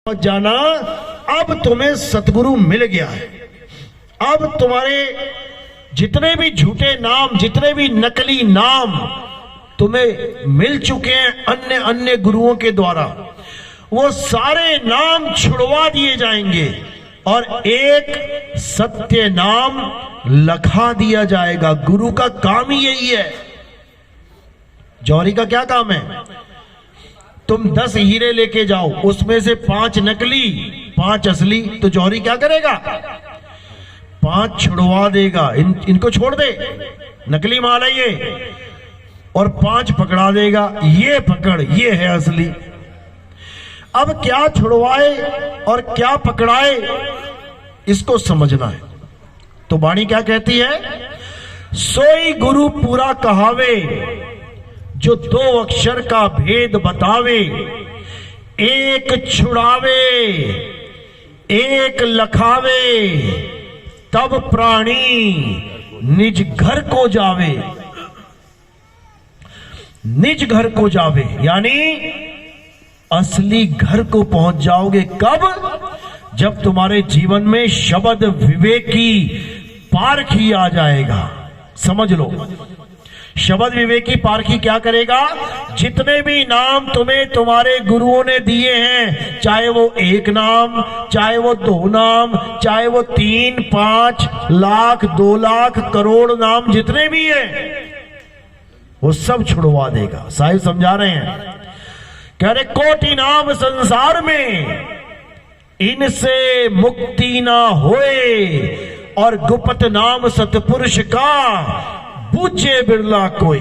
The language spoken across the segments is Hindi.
मत जाना, अब तुम्हें सतगुरु मिल गया है। अब तुम्हारे जितने भी झूठे नाम, जितने भी नकली नाम तुम्हें मिल चुके हैं अन्य अन्य गुरुओं के द्वारा, वो सारे नाम छुड़वा दिए जाएंगे और एक सत्य नाम लखा दिया जाएगा। गुरु का काम ही यही है। जौहरी का क्या काम है? तुम 10 हीरे लेके जाओ, उसमें से 5 नकली 5 असली, तो जौहरी क्या करेगा? 5 छुड़वा देगा। इनको छोड़ दे, नकली माल है ये, और 5 पकड़ा देगा। ये पकड़, ये है असली। अब क्या छुड़वाए और क्या पकड़ाए, इसको समझना है। तो वाणी क्या कहती है? सोई गुरु पूरा कहावे, जो 2 अक्षर का भेद बतावे। एक छुड़ावे एक लखावे, तब प्राणी निज घर को जावे। निज घर को जावे यानी असली घर को पहुंच जाओगे। कब? जब तुम्हारे जीवन में शब्द विवेकी पारखी आ जाएगा। समझ लो, शब्द विवेकी पारखी क्या करेगा? जितने भी नाम तुम्हें तुम्हारे गुरुओं ने दिए हैं, चाहे वो 1 नाम, चाहे वो 2 नाम, चाहे वो 3, 5 लाख, 2 लाख, करोड़ नाम जितने भी हैं, वो सब छुड़वा देगा। साहिब समझा रहे हैं, कह रहे कोटि नाम संसार में, इनसे मुक्ति ना होए, और गुप्त नाम सतपुरुष का पूछे बिरला कोई।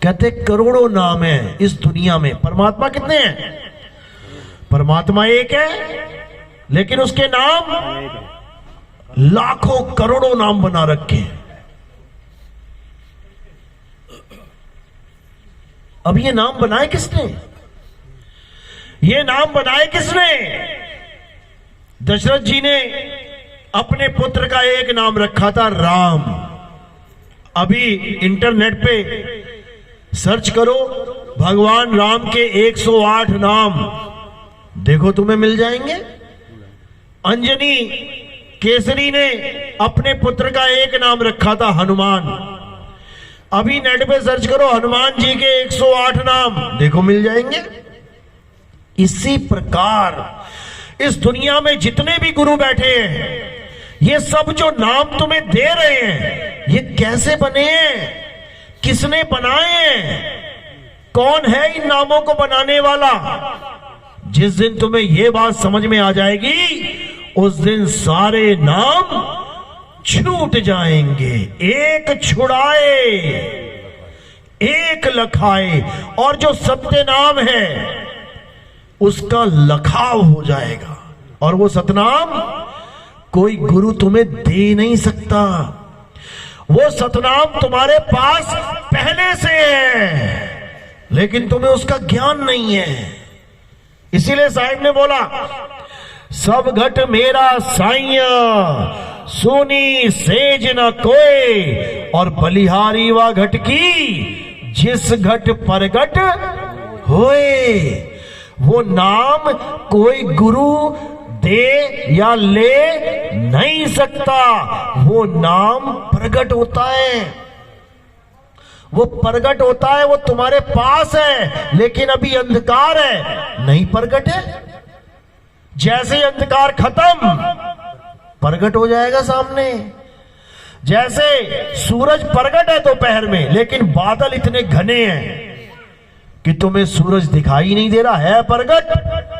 कहते करोड़ों नाम है इस दुनिया में। परमात्मा कितने हैं? परमात्मा एक है, लेकिन उसके नाम लाखों करोड़ों नाम बना रखे। अब ये नाम बनाए किसने? ये नाम बनाए किसने? दशरथ जी ने अपने पुत्र का एक नाम रखा था, राम। अभी इंटरनेट पे सर्च करो भगवान राम के 108 नाम, देखो तुम्हें मिल जाएंगे। अंजनी केसरी ने अपने पुत्र का एक नाम रखा था, हनुमान। अभी नेट पे सर्च करो हनुमान जी के 108 नाम, देखो मिल जाएंगे। इसी प्रकार इस दुनिया में जितने भी गुरु बैठे हैं, ये सब जो नाम तुम्हें दे रहे हैं, ये कैसे बने हैं? किसने बनाए हैं? कौन है इन नामों को बनाने वाला? जिस दिन तुम्हें ये बात समझ में आ जाएगी, उस दिन सारे नाम छूट जाएंगे। एक छुड़ाए एक लखाए, और जो सत्य नाम है उसका लखाव हो जाएगा। और वो सतनाम कोई गुरु तुम्हें दे नहीं सकता। वो सतनाम तुम्हारे पास पहले से है, लेकिन तुम्हें उसका ज्ञान नहीं है। इसीलिए साहिब ने बोला, सब घट मेरा साइया, सुनी सेज न कोई, और बलिहारी वा घट की, जिस घट परगट होए। वो नाम कोई गुरु दे या ले नहीं सकता, वो नाम प्रकट होता है। वो प्रकट होता है, वो तुम्हारे पास है, लेकिन अभी अंधकार है, नहीं प्रकट है। जैसे ही अंधकार खत्म, प्रकट हो जाएगा सामने। जैसे सूरज प्रकट है दोपहर में, लेकिन बादल इतने घने हैं कि तुम्हें सूरज दिखाई नहीं दे रहा है, प्रकट,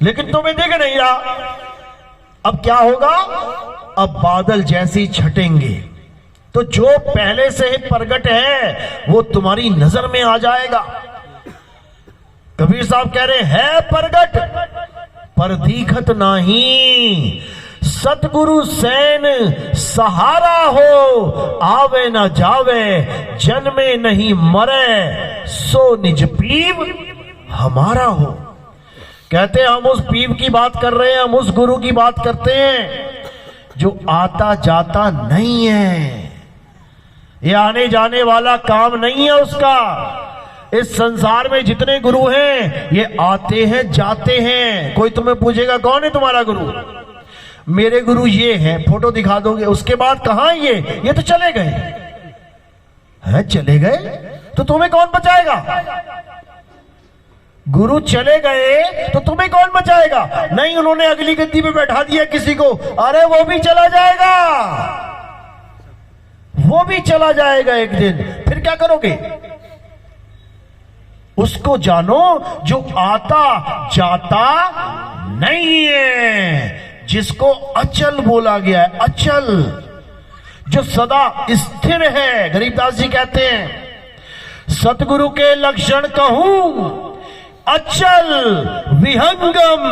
लेकिन तुम्हें दिख नहीं रहा। अब क्या होगा? अब बादल जैसे ही छटेंगे, तो जो पहले से ही प्रकट है वो तुम्हारी नजर में आ जाएगा। कबीर साहब कह रहे हैं प्रकट पर दीखत नाही, सतगुरु सैन सहारा हो, आवे ना जावे जन्मे नहीं मरे, सो निज पीव हमारा हो। कहते हैं हम उस पीव की बात कर रहे हैं, हम उस गुरु की बात करते हैं जो आता जाता नहीं है। ये आने जाने वाला काम नहीं है उसका। इस संसार में जितने गुरु हैं ये आते हैं जाते हैं। कोई तुम्हें पूछेगा कौन है तुम्हारा गुरु, मेरे गुरु ये हैं, फोटो दिखा दोगे, उसके बाद कहां ये तो चले गए हैं। चले गए तो तुम्हें कौन बचाएगा? गुरु चले गए तो तुम्हें कौन बचाएगा? नहीं, उन्होंने अगली गद्दी पे बैठा दिया किसी को, अरे वो भी चला जाएगा, वो भी चला जाएगा एक दिन। फिर क्या करोगे? उसको जानो जो आता जाता नहीं है, जिसको अचल बोला गया है, अचल, जो सदा स्थिर है। गरीबदास जी कहते हैं सतगुरु के लक्षण कहूं अचल विहंगम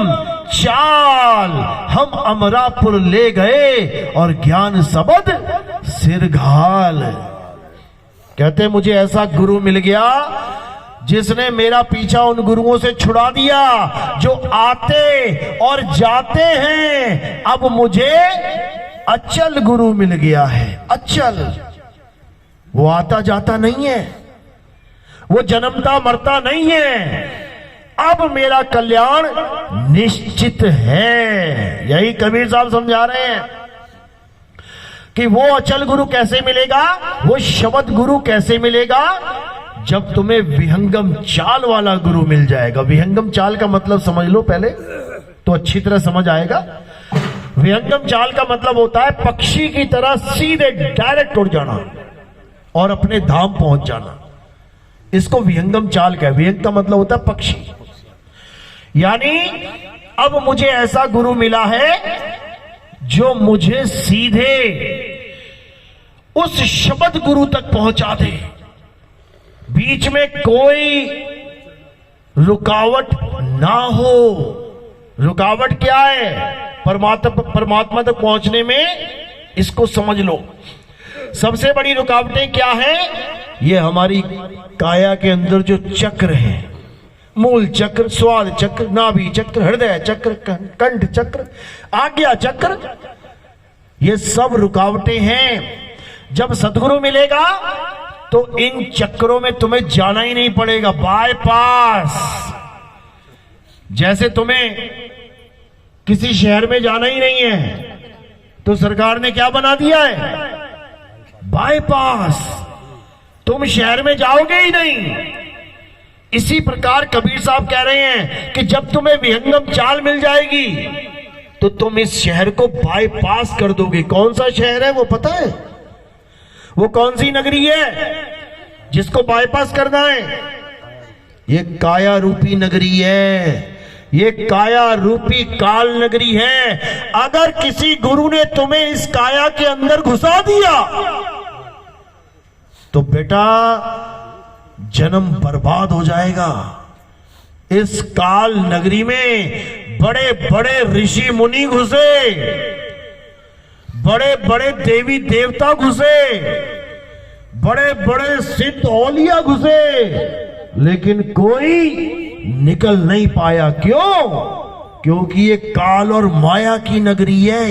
चाल, हम अमरापुर ले गए और ज्ञान सबद सिरघाल। कहते मुझे ऐसा गुरु मिल गया जिसने मेरा पीछा उन गुरुओं से छुड़ा दिया जो आते और जाते हैं। अब मुझे अचल गुरु मिल गया है, अचल, वो आता जाता नहीं है, वो जन्मता मरता नहीं है। अब मेरा कल्याण निश्चित है। यही कबीर साहब समझा रहे हैं कि वो अचल गुरु कैसे मिलेगा, वो शब्द गुरु कैसे मिलेगा, जब तुम्हें विहंगम चाल वाला गुरु मिल जाएगा। विहंगम चाल का मतलब समझ लो पहले तो अच्छी तरह समझ आएगा। विहंगम चाल का मतलब होता है पक्षी की तरह सीधे डायरेक्ट उड़ जाना और अपने धाम पहुंच जाना, इसको विहंगम चाल का। विहंग का मतलब होता है पक्षी। यानी अब मुझे ऐसा गुरु मिला है जो मुझे सीधे उस शब्द गुरु तक पहुंचा दे, बीच में कोई रुकावट ना हो। रुकावट क्या है? परमात्मा तक पहुंचने में, इसको समझ लो। सबसे बड़ी रुकावटें क्या है? ये हमारी काया के अंदर जो चक्र हैं, मूल चक्र, स्वाद चक्र, नाभि चक्र, हृदय चक्र, कंठ चक्र, आज्ञा चक्र, ये सब रुकावटें हैं। जब सदगुरु मिलेगा तो इन चक्रों में तुम्हें जाना ही नहीं पड़ेगा, बायपास। जैसे तुम्हें किसी शहर में जाना ही नहीं है तो सरकार ने क्या बना दिया है? बायपास। तुम शहर में जाओगे ही नहीं। इसी प्रकार कबीर साहब कह रहे हैं कि जब तुम्हें विहंगम चाल मिल जाएगी तो तुम इस शहर को बायपास कर दोगे। कौन सा शहर है वो पता है? वो कौन सी नगरी है जिसको बायपास करना है? ये काया रूपी नगरी है, ये काया रूपी काल नगरी है। अगर किसी गुरु ने तुम्हें इस काया के अंदर घुसा दिया तो बेटा जन्म बर्बाद हो जाएगा। इस काल नगरी में बड़े बड़े ऋषि मुनि घुसे, बड़े बड़े देवी देवता घुसे, बड़े बड़े सिद्ध औलिया घुसे, लेकिन कोई निकल नहीं पाया। क्यों? क्योंकि ये काल और माया की नगरी है,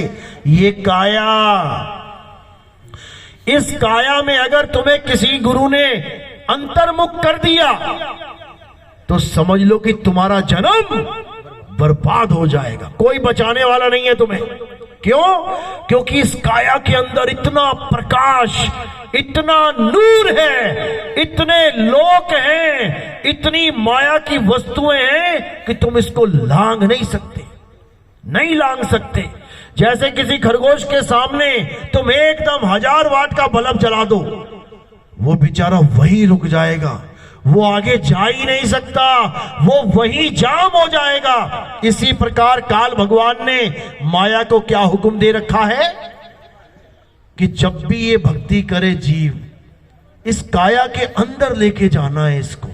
ये काया। इस काया में अगर तुम्हें किसी गुरु ने अंतर्मुख कर दिया तो समझ लो कि तुम्हारा जन्म बर्बाद हो जाएगा, कोई बचाने वाला नहीं है तुम्हें। क्यों? क्योंकि इस काया के अंदर इतना प्रकाश, इतना नूर है, इतने लोक हैं, इतनी माया की वस्तुएं हैं कि तुम इसको लांघ नहीं सकते, नहीं लांघ सकते। जैसे किसी खरगोश के सामने तुम एकदम 1000 वाट का बल्ब जला दो, वो बेचारा वहीं रुक जाएगा, वो आगे जा ही नहीं सकता, वो वहीं जाम हो जाएगा। इसी प्रकार काल भगवान ने माया को क्या हुक्म दे रखा है कि जब भी ये भक्ति करे जीव, इस काया के अंदर लेके जाना है इसको।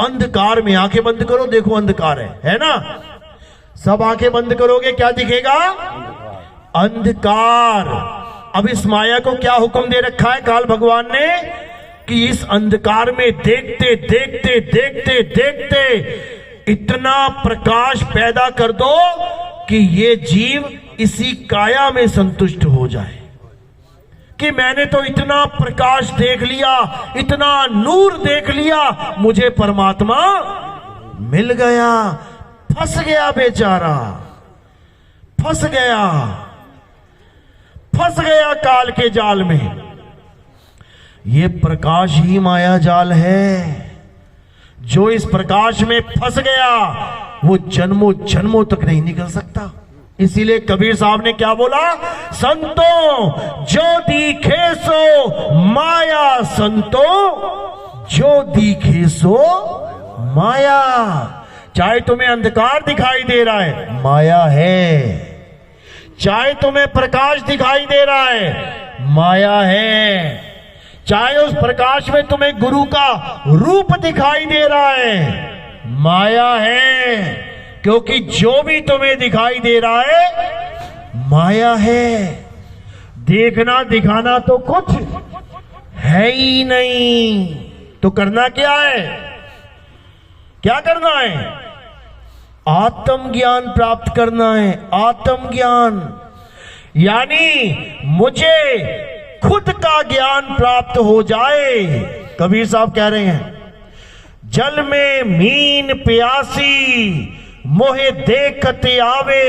अंधकार में आंखें बंद करो, देखो अंधकार है ना? सब आंखें बंद करोगे क्या दिखेगा? अंधकार। अब इस माया को क्या हुक्म दे रखा है काल भगवान ने कि इस अंधकार में देखते देखते देखते देखते इतना प्रकाश पैदा कर दो कि ये जीव इसी काया में संतुष्ट हो जाए। कि मैंने तो इतना प्रकाश देख लिया, इतना नूर देख लिया, मुझे परमात्मा मिल गया। फंस गया बेचारा, फंस गया, फंस गया काल के जाल में। ये प्रकाश ही माया जाल है। जो इस प्रकाश में फंस गया वो जन्मों जन्मों तक नहीं निकल सकता। इसीलिए कबीर साहब ने क्या बोला, संतों जो दिखे सो माया, संतों जो दिखे सो माया। चाहे तुम्हें अंधकार दिखाई दे रहा है, माया है। चाहे तुम्हें प्रकाश दिखाई दे रहा है, माया है। चाहे उस प्रकाश में तुम्हें गुरु का रूप दिखाई दे रहा है, माया है। क्योंकि जो भी तुम्हें दिखाई दे रहा है माया है। देखना दिखाना तो कुछ है ही नहीं। तो करना क्या है? क्या करना है? आत्म ज्ञान प्राप्त करना है। आत्म ज्ञान यानी मुझे खुद का ज्ञान प्राप्त हो जाए। कबीर साहब कह रहे हैं, जल में मीन प्यासी, मोहे देखते आवे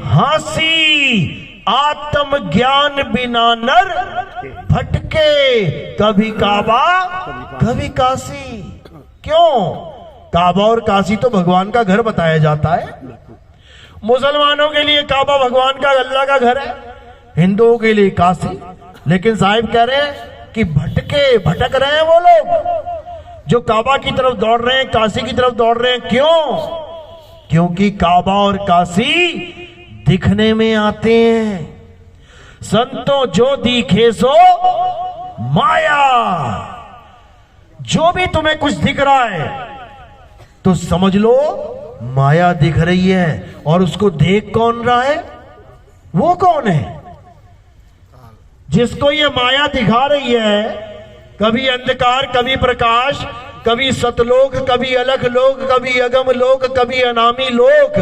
हासी। आत्म ज्ञान बिना नर भटके, कभी काबा कभी काशी। क्यों? काबा और काशी तो भगवान का घर बताया जाता है। मुसलमानों के लिए काबा भगवान का, अल्लाह का घर है, हिंदुओं के लिए काशी। लेकिन साहिब कह रहे हैं कि भटक रहे हैं वो लोग जो काबा की तरफ दौड़ रहे हैं, काशी की तरफ दौड़ रहे हैं। क्यों? क्योंकि काबा और काशी दिखने में आते हैं। संतों जो दिखे सो माया। जो भी तुम्हें कुछ दिख रहा है तो समझ लो माया दिख रही है। और उसको देख कौन रहा है? वो कौन है जिसको ये माया दिखा रही है? कभी अंधकार, कभी प्रकाश, कभी सतलोक, कभी अलख लोक, कभी अगम लोक, कभी अनामी लोक।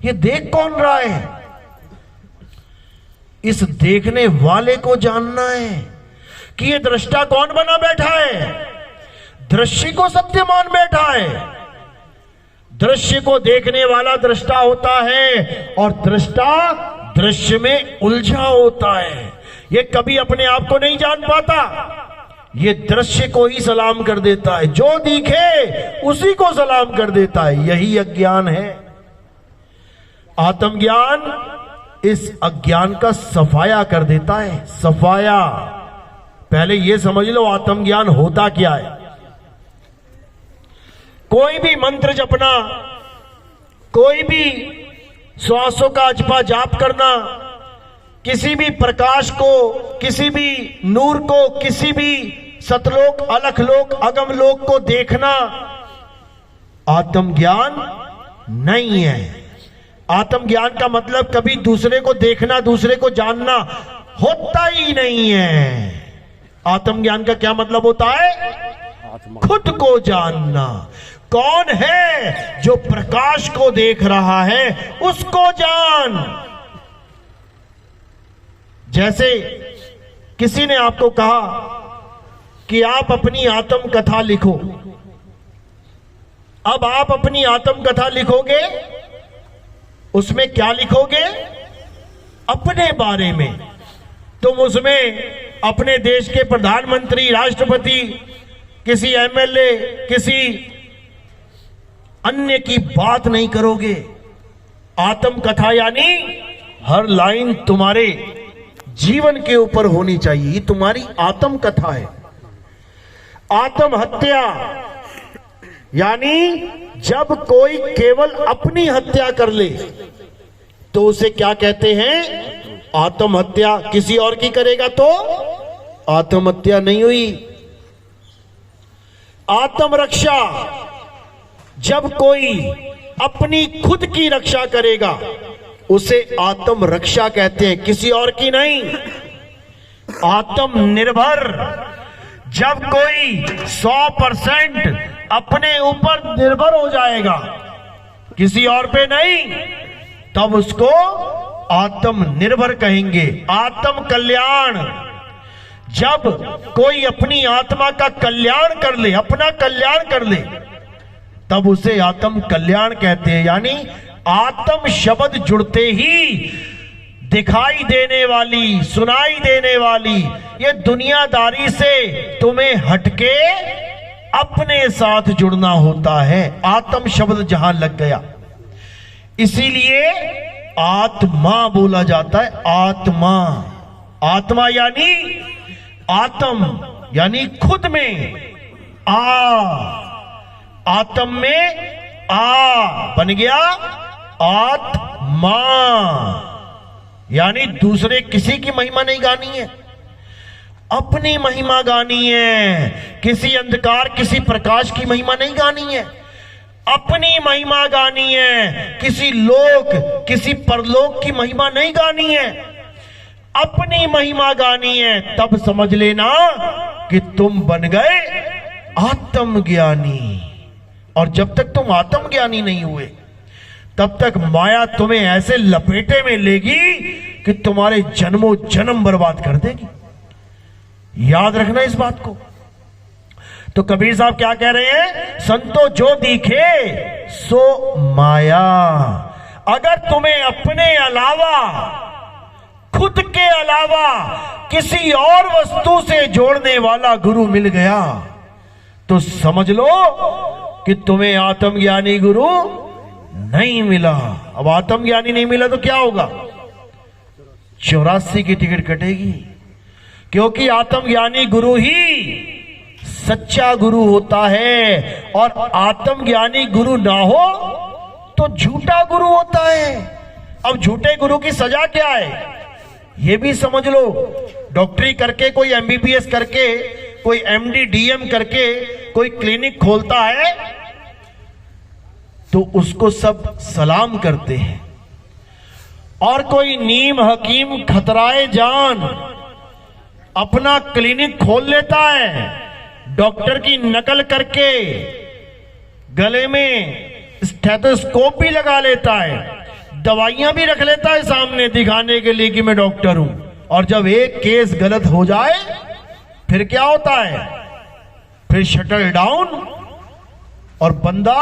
ये देख कौन रहा है? इस देखने वाले को जानना है कि ये दृष्टा कौन बना बैठा है। दृश्य को सत्य मान बैठा है। दृश्य को देखने वाला दृष्टा होता है और दृष्टा दृश्य में उलझा होता है। ये कभी अपने आप को नहीं जान पाता, ये दृश्य को ही सलाम कर देता है। जो दिखे उसी को सलाम कर देता है। यही अज्ञान है। आत्मज्ञान इस अज्ञान का सफाया कर देता है। सफाया। पहले यह समझ लो आत्मज्ञान होता क्या है। कोई भी मंत्र जपना, कोई भी श्वासों का अजपा जाप करना, किसी भी प्रकाश को, किसी भी नूर को, किसी भी सतलोक, अलखलोक, अगमलोक को देखना आत्मज्ञान नहीं है। आत्मज्ञान का मतलब कभी दूसरे को देखना, दूसरे को जानना होता ही नहीं है। आत्मज्ञान का क्या मतलब होता है? खुद को जानना। कौन है जो प्रकाश को देख रहा है, उसको जान। जैसे किसी ने आपको कहा कि आप अपनी आत्म कथा लिखो। अब आप अपनी आत्म कथा लिखोगे, उसमें क्या लिखोगे? अपने बारे में। तुम उसमें अपने देश के प्रधानमंत्री, राष्ट्रपति, किसी एमएलए, किसी अन्य की बात नहीं करोगे। आत्म कथा यानी हर लाइन तुम्हारे जीवन के ऊपर होनी चाहिए। ये तुम्हारी आत्म कथा है। आत्महत्या यानी जब कोई केवल अपनी हत्या कर ले तो उसे क्या कहते हैं? आत्महत्या। किसी और की करेगा तो आत्महत्या नहीं हुई। आत्मरक्षा, जब कोई अपनी खुद की रक्षा करेगा उसे आत्मरक्षा कहते हैं, किसी और की नहीं। आत्मनिर्भर, जब कोई 100% अपने ऊपर निर्भर हो जाएगा, किसी और पे नहीं, तब उसको आत्मनिर्भर कहेंगे, आत्म कल्याण। जब कोई अपनी आत्मा का कल्याण कर ले, अपना कल्याण कर ले, तब उसे आत्म कल्याण कहते हैं। यानी आत्म शब्द जुड़ते ही दिखाई देने वाली, सुनाई देने वाली ये दुनियादारी से तुम्हें हटके अपने साथ जुड़ना होता है। आत्म शब्द जहां लग गया, इसीलिए आत्मा बोला जाता है। आत्मा, आत्मा यानी आत्म यानी खुद में आ, आत्म में आ बन गया आत्मा। यानी दूसरे किसी की महिमा नहीं गानी है, अपनी महिमा गानी है। किसी अंधकार, किसी प्रकाश की महिमा नहीं गानी है, अपनी महिमा गानी है। किसी लोक, किसी परलोक की महिमा नहीं गानी है, अपनी महिमा गानी है। तब समझ लेना कि तुम बन गए आत्मज्ञानी। और जब तक तुम आत्मज्ञानी नहीं हुए, तब तक माया तुम्हें ऐसे लपेटे में लेगी कि तुम्हारे जन्मों जन्म बर्बाद कर देगी। याद रखना इस बात को। तो कबीर साहब क्या कह रहे हैं? संतो जो दिखे सो माया। अगर तुम्हें अपने अलावा, खुद के अलावा किसी और वस्तु से जोड़ने वाला गुरु मिल गया, तो समझ लो कि तुम्हें आत्मज्ञानी गुरु नहीं मिला। अब आत्मज्ञानी नहीं मिला तो क्या होगा? 84 की टिकट कटेगी, क्योंकि आत्मज्ञानी गुरु ही सच्चा गुरु होता है। और आत्मज्ञानी गुरु ना हो तो झूठा गुरु होता है। अब झूठे गुरु की सजा क्या है ये भी समझ लो। डॉक्टरी करके, कोई एमबीबीएस करके, कोई एमडी डीएम करके कोई क्लिनिक खोलता है तो उसको सब सलाम करते हैं। और कोई नीम हकीम खतराए जान अपना क्लिनिक खोल लेता है, डॉक्टर की नकल करके गले में स्टेथोस्कोप भी लगा लेता है, दवाइयां भी रख लेता है सामने दिखाने के लिए कि मैं डॉक्टर हूं। और जब एक केस गलत हो जाए फिर क्या होता है? फिर शटल डाउन और बंदा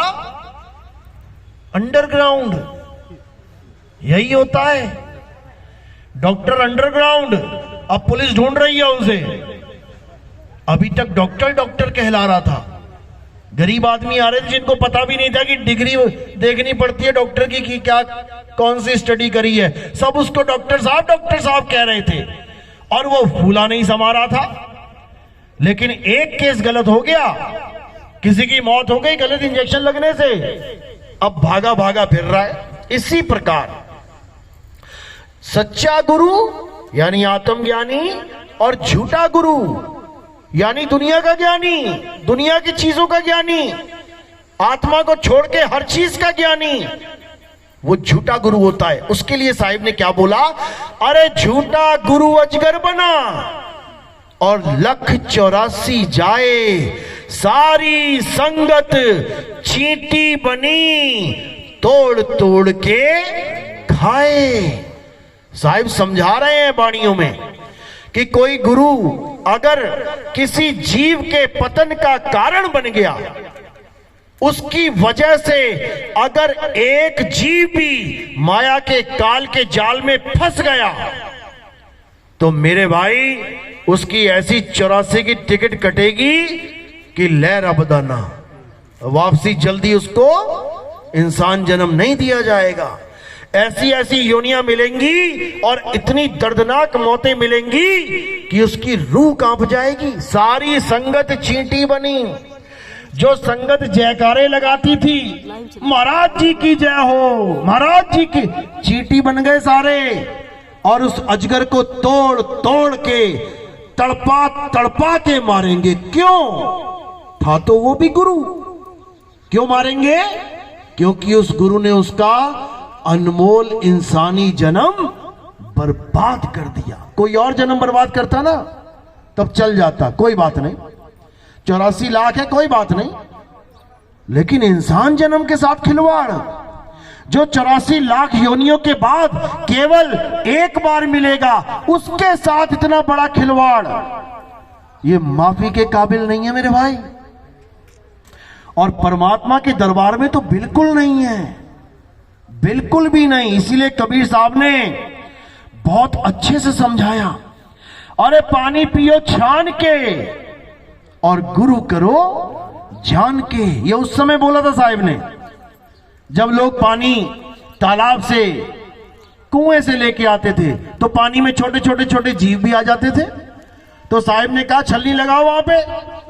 अंडरग्राउंड। यही होता है, डॉक्टर अंडरग्राउंड। अब पुलिस ढूंढ रही है उसे। अभी तक डॉक्टर डॉक्टर कहला रहा था। गरीब आदमी आ रहे थे जिनको पता भी नहीं था कि डिग्री देखनी पड़ती है डॉक्टर की कि क्या, कौन सी स्टडी करी है। सब उसको डॉक्टर साहब कह रहे थे और वो फूला नहीं समा रहा था। लेकिन एक केस गलत हो गया, किसी की मौत हो गई गलत इंजेक्शन लगने से, अब भागा भागा फिर रहा है। इसी प्रकार सच्चा गुरु यानी आत्मज्ञानी और झूठा गुरु यानी दुनिया का ज्ञानी, दुनिया की चीजों का ज्ञानी, आत्मा को छोड़ के हर चीज का ज्ञानी, वो झूठा गुरु होता है। उसके लिए साहिब ने क्या बोला? अरे झूठा गुरु अजगर बना और 1,84 जाए, सारी संगत चींटी बनी, तोड़ तोड़ के खाए। साहिब समझा रहे हैं वाणियों में कि कोई गुरु अगर किसी जीव के पतन का कारण बन गया, उसकी वजह से अगर एक जीव भी माया के काल के जाल में फंस गया, तो मेरे भाई उसकी ऐसी 84 की टिकट कटेगी कि लहर अबदाना, वापसी जल्दी उसको इंसान जन्म नहीं दिया जाएगा। ऐसी ऐसी योनियां मिलेंगी और इतनी दर्दनाक मौतें मिलेंगी कि उसकी रूह कांप जाएगी। सारी संगत चींटी बनी। जो संगत जयकारे लगाती थी, महाराज जी की जय हो, महाराज जी की, चींटी बन गए सारे। और उस अजगर को तोड़ तोड़ के, तड़पा तड़पा के मारेंगे। क्यों? था तो वो भी गुरु। क्यों मारेंगे? क्योंकि उस गुरु ने उसका अनमोल इंसानी जन्म बर्बाद कर दिया। कोई और जन्म बर्बाद करता ना तब चल जाता, कोई बात नहीं, 84 लाख है कोई बात नहीं, लेकिन इंसान जन्म के साथ खिलवाड़। जो 84 लाख योनियों के बाद केवल एक बार मिलेगा, उसके साथ इतना बड़ा खिलवाड़, ये माफी के काबिल नहीं है मेरे भाई। और परमात्मा के दरबार में तो बिल्कुल नहीं है, बिल्कुल भी नहीं। इसीलिए कबीर साहब ने बहुत अच्छे से समझाया, अरे पानी पियो छान के और गुरु करो जान के। ये उस समय बोला था साहिब ने, जब लोग पानी तालाब से कुएं से लेके आते थे तो पानी में छोटे छोटे छोटे जीव भी आ जाते थे। तो साहिब ने कहा छलनी लगाओ, वहां पे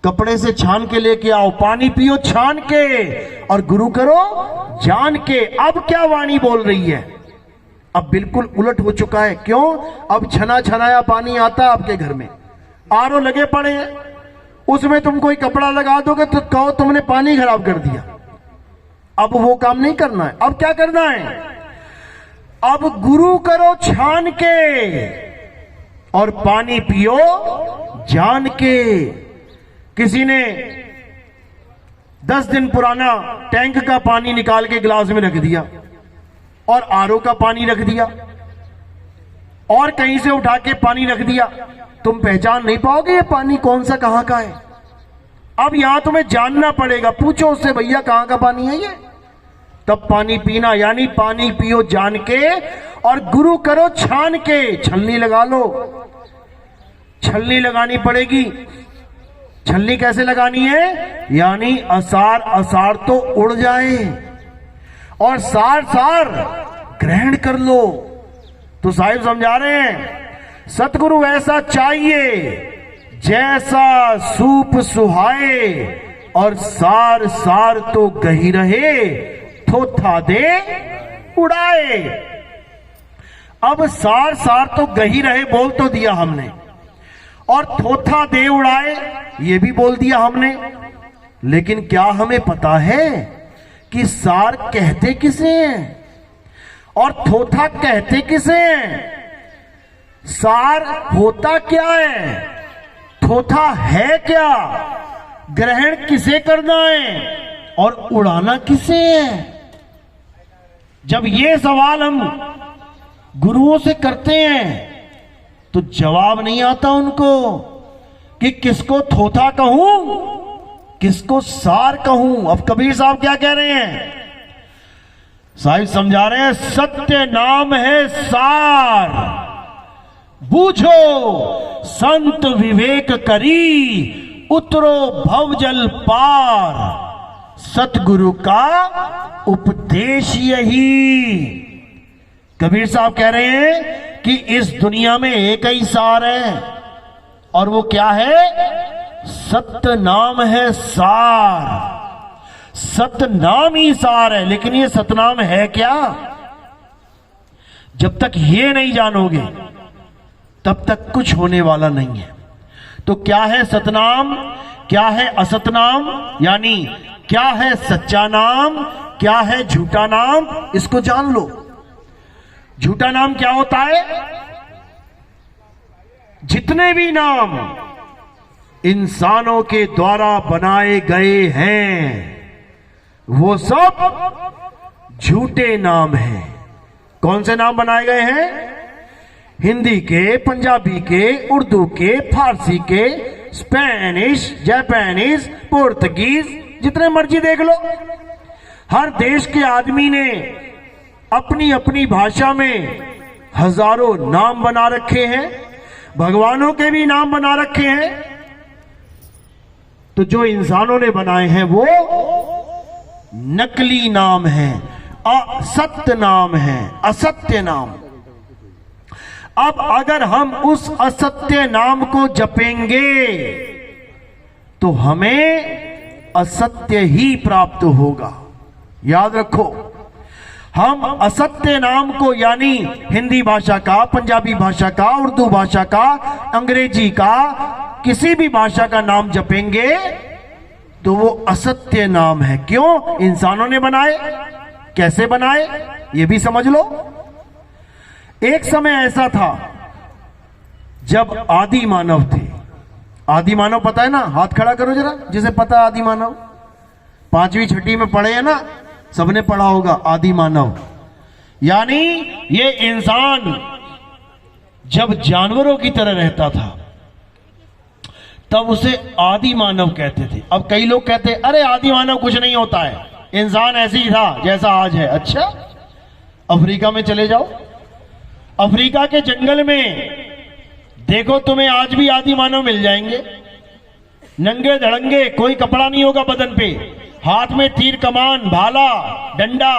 कपड़े से छान के लेके आओ, पानी पियो छान के और गुरु करो जान के। अब क्या वाणी बोल रही है? अब बिल्कुल उलट हो चुका है। क्यों? अब छना छनाया पानी आता है आपके घर में, आरओ लगे पड़े हैं, उसमें तुम कोई कपड़ा लगा दोगे तो कहो तुमने पानी खराब कर दिया। अब वो काम नहीं करना है। अब क्या करना है? अब गुरु करो छान के और पानी पियो जान के। किसी ने 10 दिन पुराना टैंक का पानी निकाल के गिलास में रख दिया और आरओ का पानी रख दिया और कहीं से उठा के पानी रख दिया, तुम पहचान नहीं पाओगे ये पानी कौन सा कहां का है। अब यहां तुम्हें जानना पड़ेगा, पूछो उससे भैया कहां का पानी है ये, तब पानी पीना। यानी पानी पियो जान के और गुरु करो छान के। छलनी लगा लो, छलनी लगानी पड़ेगी। छलनी कैसे लगानी है? यानी असार असार तो उड़ जाए और सार सार ग्रहण कर लो। तो साहिब समझा रहे हैं, सतगुरु ऐसा चाहिए जैसा सूप सुहाए और सार सार तो गही रहे, थोथा दे उड़ाए। अब सार सार तो गही रहे बोल तो दिया हमने, और थोथा दे उड़ाए ये भी बोल दिया हमने। लेकिन क्या हमें पता है कि सार कहते किसे हैं और थोथा कहते किसे हैं? सार होता क्या है, थोथा है क्या, ग्रहण किसे करना है और उड़ाना किसे है? जब ये सवाल हम गुरुओं से करते हैं तो जवाब नहीं आता उनको कि किसको थोथा कहूं, किसको सार कहूं। अब कबीर साहब क्या कह रहे हैं? साहिब समझा रहे हैं, सत्य नाम है सार, बूझो संत विवेक करी, उतरो भवजल पार, सतगुरु का उपदेश यही। कबीर साहब कह रहे हैं कि इस दुनिया में एक ही सार है और वो क्या है? सत्य नाम है सार। सत्य नाम ही सार है, लेकिन ये सतनाम है क्या? जब तक ये नहीं जानोगे तब तक कुछ होने वाला नहीं है। तो क्या है सतनाम, क्या है असतनाम, यानी क्या है सच्चा नाम, क्या है झूठा नाम, इसको जान लो। झूठा नाम क्या होता है? जितने भी नाम इंसानों के द्वारा बनाए गए हैं वो सब झूठे नाम हैं। कौन से नाम बनाए गए हैं? हिंदी के, पंजाबी के, उर्दू के, फारसी के, स्पेनिश, जापानीज, पुर्तगीज, जितने मर्जी देख लो। हर देश के आदमी ने अपनी अपनी भाषा में हजारों नाम बना रखे हैं, भगवानों के भी नाम बना रखे हैं। तो जो इंसानों ने बनाए हैं वो नकली नाम है, असत्य नाम है, असत्य नाम। अब अगर हम उस असत्य नाम को जपेंगे तो हमें असत्य ही प्राप्त होगा। याद रखो, हम असत्य नाम को, यानी हिंदी भाषा का, पंजाबी भाषा का, उर्दू भाषा का, अंग्रेजी का, किसी भी भाषा का नाम जपेंगे तो वो असत्य नाम है। क्यों? इंसानों ने बनाए। कैसे बनाए ये भी समझ लो। एक समय ऐसा था जब आदि मानव थे। आदि मानव पता है ना? हाथ खड़ा करो जरा जिसे पता है आदि मानव। 5वीं 6वीं में पढ़े हैं ना? सबने पढ़ा होगा आदि मानव। यानी ये इंसान जब जानवरों की तरह रहता था तब उसे आदि मानव कहते थे। अब कई लोग कहते हैं अरे आदि मानव कुछ नहीं होता है, इंसान ऐसे ही था जैसा आज है। अच्छा, अफ्रीका में चले जाओ, अफ्रीका के जंगल में देखो, तुम्हें आज भी आदि मानव मिल जाएंगे। नंगे धड़ंगे, कोई कपड़ा नहीं होगा बदन पे, हाथ में तीर कमान भाला डंडा,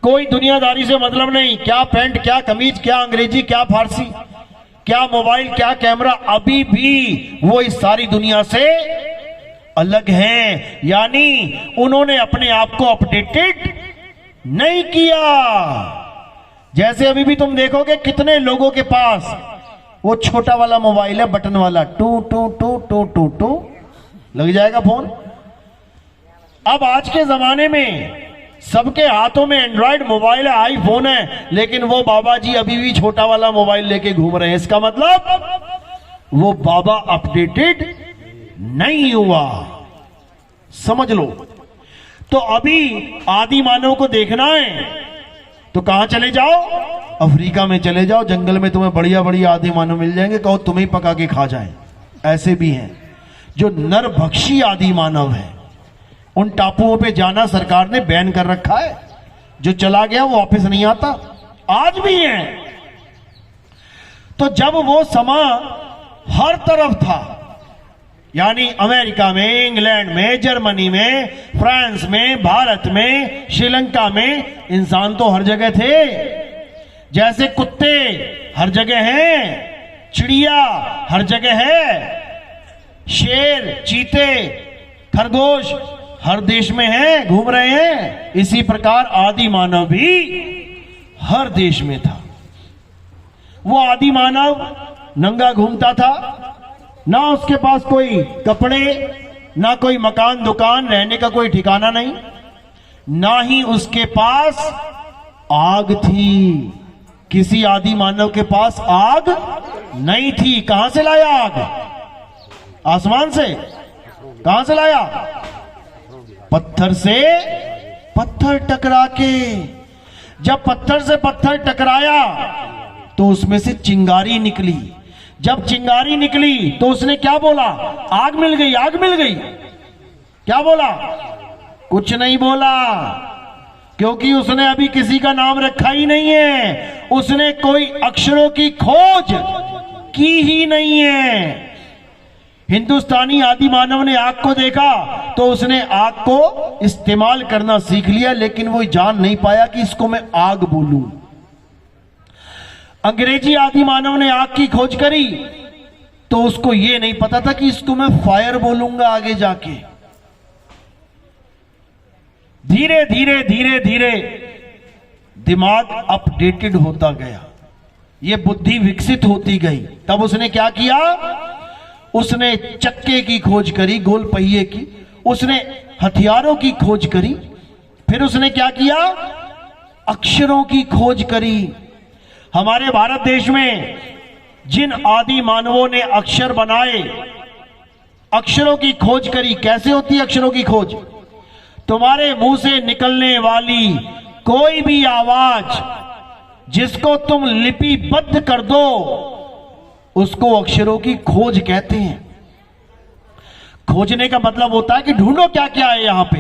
कोई दुनियादारी से मतलब नहीं, क्या पैंट क्या कमीज क्या अंग्रेजी क्या फारसी क्या मोबाइल क्या कैमरा, अभी भी वो इस सारी दुनिया से अलग हैं। यानी उन्होंने अपने आप को अपडेटेड नहीं किया। जैसे अभी भी तुम देखोगे कितने लोगों के पास वो छोटा वाला मोबाइल है, बटन वाला, two two two two two two लग जाएगा फोन। अब आज के जमाने में सबके हाथों में एंड्रॉइड मोबाइल है, आईफोन है, लेकिन वो बाबा जी अभी भी छोटा वाला मोबाइल लेके घूम रहे हैं। इसका मतलब वो बाबा अपडेटेड नहीं हुआ, समझ लो। तो अभी आदि मानव को देखना है तो कहां चले जाओ, अफ्रीका में चले जाओ, जंगल में तुम्हें बढ़िया बढ़िया आदि मानव मिल जाएंगे, कहो तुम्हें पका के खा जाए। ऐसे भी हैं जो नरभक्षी आदि मानव है, उन टापुओं पे जाना सरकार ने बैन कर रखा है, जो चला गया वो वापस नहीं आता, आज भी है। तो जब वो समा हर तरफ था, यानी अमेरिका में, इंग्लैंड में, जर्मनी में, फ्रांस में, भारत में, श्रीलंका में, इंसान तो हर जगह थे। जैसे कुत्ते हर जगह हैं, चिड़िया हर जगह है, शेर चीते खरगोश हर देश में है, घूम रहे हैं। इसी प्रकार आदि मानव भी हर देश में था। वो आदि मानव नंगा घूमता था, ना उसके पास कोई कपड़े, ना कोई मकान दुकान, रहने का कोई ठिकाना नहीं, ना ही उसके पास आग थी। किसी आदि मानव के पास आग नहीं थी। कहां से लाया आग? आसमान से। कहां से लाया? पत्थर से पत्थर टकरा के। जब पत्थर से पत्थर टकराया तो उसमें से चिंगारी निकली। जब चिंगारी निकली तो उसने क्या बोला? आग मिल गई, आग मिल गई। क्या बोला? कुछ नहीं बोला, क्योंकि उसने अभी किसी का नाम रखा ही नहीं है, उसने कोई अक्षरों की खोज की ही नहीं है। हिंदुस्तानी आदि मानव ने आग को देखा तो उसने आग को इस्तेमाल करना सीख लिया, लेकिन वो जान नहीं पाया कि इसको मैं आग बोलूं। अंग्रेजी आदि मानव ने आग की खोज करी तो उसको ये नहीं पता था कि इसको मैं फायर बोलूंगा आगे जाके। धीरे धीरे धीरे धीरे दिमाग अपडेटेड होता गया, ये बुद्धि विकसित होती गई। तब उसने क्या किया? उसने चक्के की खोज करी, गोल पहिए की, उसने हथियारों की खोज करी, फिर उसने क्या किया? अक्षरों की खोज करी। हमारे भारत देश में जिन आदि मानवों ने अक्षर बनाए, अक्षरों की खोज करी। कैसे होती है अक्षरों की खोज? तुम्हारे मुंह से निकलने वाली कोई भी आवाज जिसको तुम लिपिबद्ध कर दो उसको अक्षरों की खोज कहते हैं। खोजने का मतलब होता है कि ढूंढो क्या क्या है यहां पे।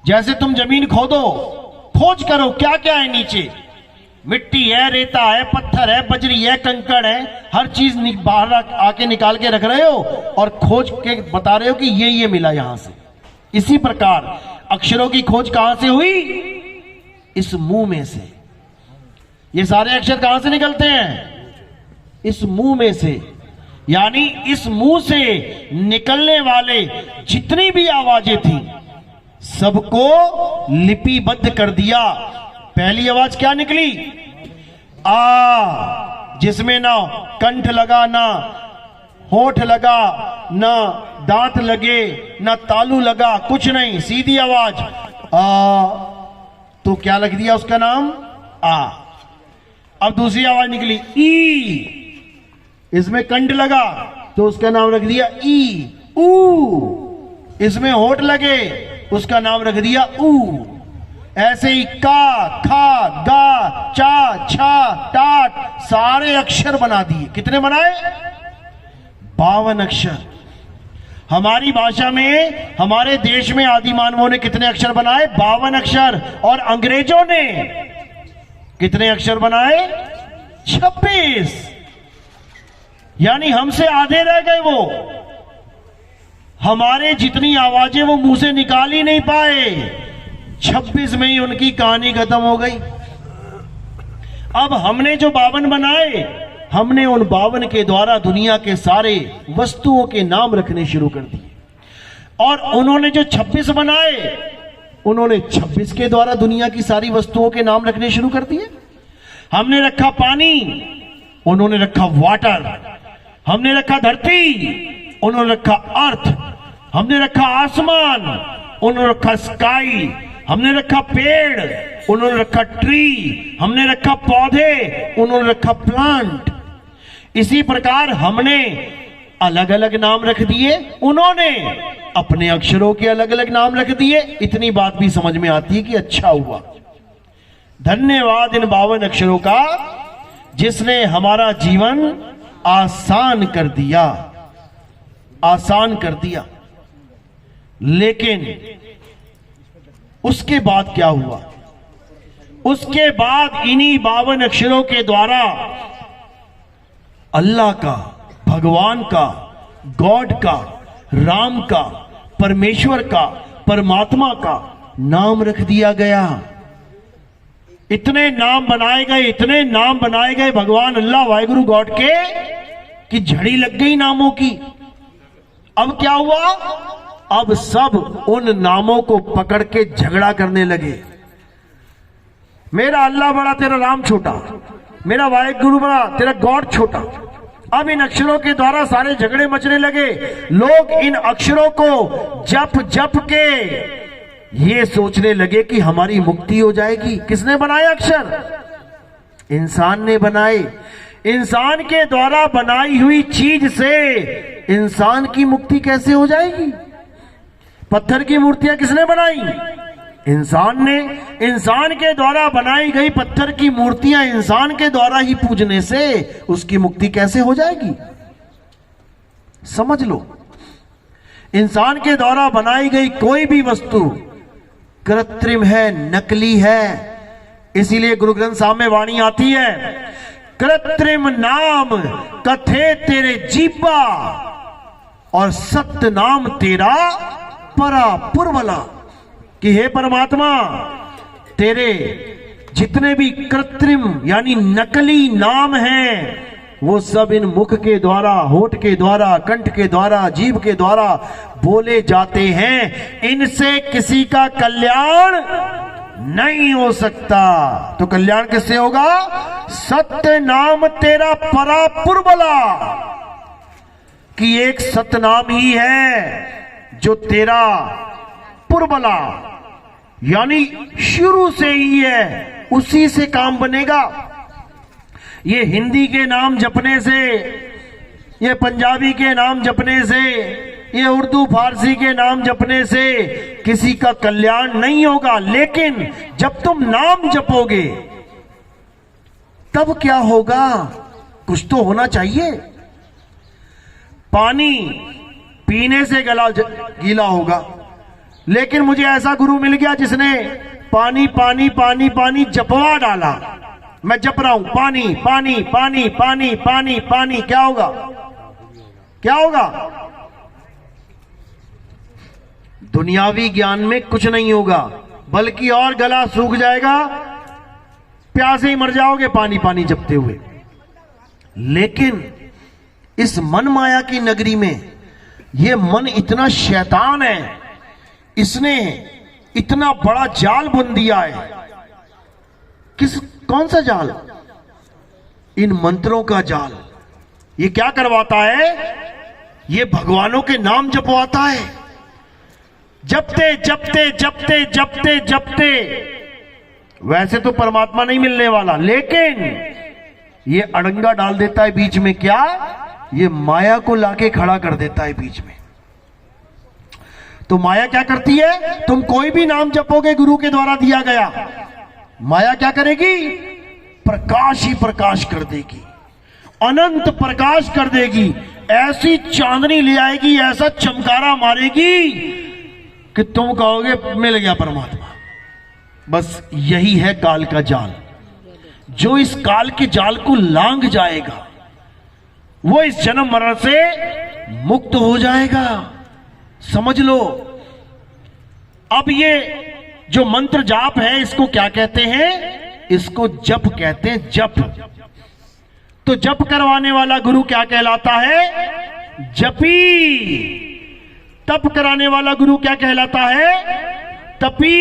जैसे तुम जमीन खोदो, खोज करो क्या क्या है नीचे। मिट्टी है, रेता है, पत्थर है, बजरी है, कंकड़ है, हर चीज बाहर आके निकाल के रख रहे हो और खोज के बता रहे हो कि ये मिला यहां से। इसी प्रकार अक्षरों की खोज कहां से हुई? इस मुंह में से। ये सारे अक्षर कहां से निकलते हैं? इस मुंह में से। यानी इस मुंह से निकलने वाले जितनी भी आवाजें थी सबको लिपिबद्ध कर दिया। पहली आवाज क्या निकली? आ, जिसमें ना कंठ लगा, ना होठ लगा, ना दांत लगे, ना तालू लगा, कुछ नहीं, सीधी आवाज आ। तो क्या लग दिया उसका नाम? आ। अब दूसरी आवाज निकली ई, इसमें कंठ लगा तो उसका नाम रख दिया ई। ऊ, इसमें होठ लगे उसका नाम रख दिया ऊ। ऐसे ही का, खा, गा, चा, छा, टाट सारे अक्षर बना दिए। कितने बनाए? 52 अक्षर। हमारी भाषा में, हमारे देश में आदि मानवों ने कितने अक्षर बनाए? 52 अक्षर। और अंग्रेजों ने कितने अक्षर बनाए? 26। यानी हमसे आधे रह गए। वो हमारे जितनी आवाजें वो मुंह से निकाल ही नहीं पाए। 26 में ही उनकी कहानी खत्म हो गई। अब हमने जो 52 बनाए, हमने उन 52 के द्वारा दुनिया के सारे वस्तुओं के नाम रखने शुरू कर दिए। और उन्होंने जो 26 बनाए, उन्होंने 26 के द्वारा दुनिया की सारी वस्तुओं के नाम रखने शुरू कर दिए। हमने रखा पानी, उन्होंने रखा वाटर। हमने रखा धरती, उन्होंने रखा अर्थ। हमने रखा आसमान, उन्होंने रखा स्काई। हमने रखा पेड़, उन्होंने रखा ट्री। हमने रखा पौधे, उन्होंने रखा प्लांट। इसी प्रकार हमने अलग अलग नाम रख दिए, उन्होंने अपने अक्षरों के अलग अलग नाम रख दिए। इतनी बात भी समझ में आती है कि अच्छा हुआ, धन्यवाद इन 52 अक्षरों का, जिसने हमारा जीवन आसान कर दिया, आसान कर दिया। लेकिन उसके बाद क्या हुआ? उसके बाद इन्हीं 52 अक्षरों के द्वारा अल्लाह का, भगवान का, गॉड का, राम का, परमेश्वर का, परमात्मा का नाम रख दिया गया। इतने नाम बनाए गए, इतने नाम बनाए गए भगवान अल्लाह वाहिगुरु गॉड के, कि झड़ी लग गई नामों की। अब क्या हुआ? अब सब उन नामों को पकड़ के झगड़ा करने लगे। मेरा अल्लाह बड़ा, तेरा राम छोटा। मेरा वाहिगुरु बड़ा, तेरा गॉड छोटा। अब इन अक्षरों के द्वारा सारे झगड़े मचने लगे। लोग इन अक्षरों को जप जप के ये सोचने लगे कि हमारी मुक्ति हो जाएगी। किसने बनाए अक्षर? इंसान ने बनाए। इंसान के द्वारा बनाई हुई चीज से इंसान की मुक्ति कैसे हो जाएगी? पत्थर की मूर्तियां किसने बनाई? इंसान ने। इंसान के द्वारा बनाई गई पत्थर की मूर्तियां इंसान के द्वारा ही पूजने से उसकी मुक्ति कैसे हो जाएगी? समझ लो, इंसान के द्वारा बनाई गई कोई भी वस्तु कृत्रिम है, नकली है। इसीलिए गुरु ग्रंथ साहब में वाणी आती है, कृत्रिम नाम कथे तेरे जीवा और सत्य नाम तेरा परा पुरवला। कि हे परमात्मा, तेरे जितने भी कृत्रिम यानी नकली नाम हैं, वो सब इन मुख के द्वारा, होठ के द्वारा, कंठ के द्वारा, जीभ के द्वारा बोले जाते हैं। इनसे किसी का कल्याण नहीं हो सकता। तो कल्याण किससे होगा? सत्य नाम तेरा परा पुरबला, कि एक सतनाम ही है जो तेरा पुरबला यानी शुरू से ही है, उसी से काम बनेगा। ये हिंदी के नाम जपने से, ये पंजाबी के नाम जपने से, ये उर्दू फारसी के नाम जपने से किसी का कल्याण नहीं होगा। लेकिन जब तुम नाम जपोगे तब क्या होगा? कुछ तो होना चाहिए। पानी पीने से गला गीला होगा, लेकिन मुझे ऐसा गुरु मिल गया जिसने पानी पानी पानी पानी जपवा डाला। मैं जप रहा हूं, पानी पानी पानी पानी पानी पानी। क्या होगा? क्या होगा? दुनियावी ज्ञान में कुछ नहीं होगा, बल्कि और गला सूख जाएगा, प्यासे ही मर जाओगे पानी पानी जपते हुए। लेकिन इस मन माया की नगरी में यह मन इतना शैतान है, इसने इतना बड़ा जाल बुन दिया है। कौन सा जाल? इन मंत्रों का जाल। ये क्या करवाता है? ये भगवानों के नाम जपवाता है। जपते जपते जपते जपते जपते, वैसे तो परमात्मा नहीं मिलने वाला, लेकिन ये अड़ंगा डाल देता है बीच में। क्या? ये माया को लाके खड़ा कर देता है बीच में। तो माया क्या करती है? तुम कोई भी नाम जपोगे गुरु के द्वारा दिया गया, माया क्या करेगी? प्रकाश ही प्रकाश कर देगी, अनंत प्रकाश कर देगी, ऐसी चांदनी ले आएगी, ऐसा चमकारा मारेगी कि तुम कहोगे मिल गया परमात्मा। बस यही है काल का जाल। जो इस काल के जाल को लांघ जाएगा वो इस जन्म मरण से मुक्त हो जाएगा। समझ लो। अब ये जो मंत्र जाप है इसको क्या कहते हैं? इसको जप कहते हैं, जप। तो जप करवाने वाला गुरु क्या कहलाता है? जपी। तप कराने वाला गुरु क्या कहलाता है? तपी।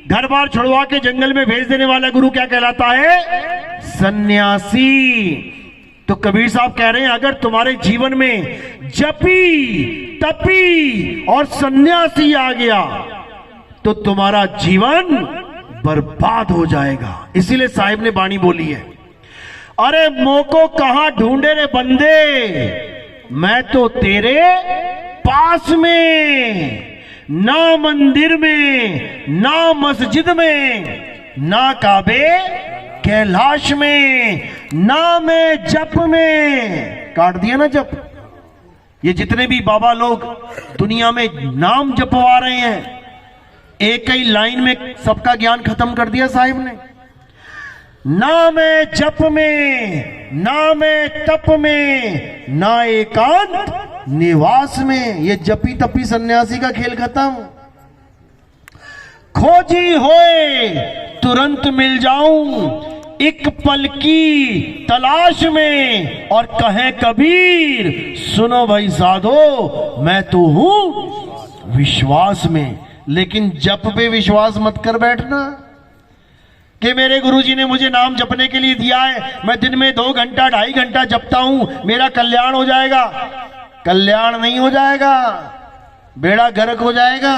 घर बार छुड़वा के जंगल में भेज देने वाला गुरु क्या कहलाता है? सन्यासी। तो कबीर साहब कह रहे हैं अगर तुम्हारे जीवन में जपी, तपी और सन्यासी आ गया तो तुम्हारा जीवन बर्बाद हो जाएगा। इसीलिए साहिब ने वाणी बोली है, अरे मोको कहां ढूंढे रे बंदे, मैं तो तेरे पास में, ना मंदिर में, ना मस्जिद में, ना काबे कैलाश में, ना मैं जप में। काट दिया ना जप। ये जितने भी बाबा लोग दुनिया में नाम जपवा रहे हैं, एक ही लाइन में सबका ज्ञान खत्म कर दिया साहिब ने। ना मैं जप में, ना मैं तप में, ना एकांत निवास में। ये जपी तपी सन्यासी का खेल खत्म। खोजी होए तुरंत मिल जाऊं, एक पल की तलाश में, और कहे कबीर सुनो भाई साधो मैं तो हूं विश्वास में। लेकिन जप पे विश्वास मत कर बैठना कि मेरे गुरुजी ने मुझे नाम जपने के लिए दिया है, मैं दिन में 2 घंटा 2.5 घंटा जपता हूं, मेरा कल्याण हो जाएगा। कल्याण नहीं हो जाएगा, बेड़ा गर्क हो जाएगा।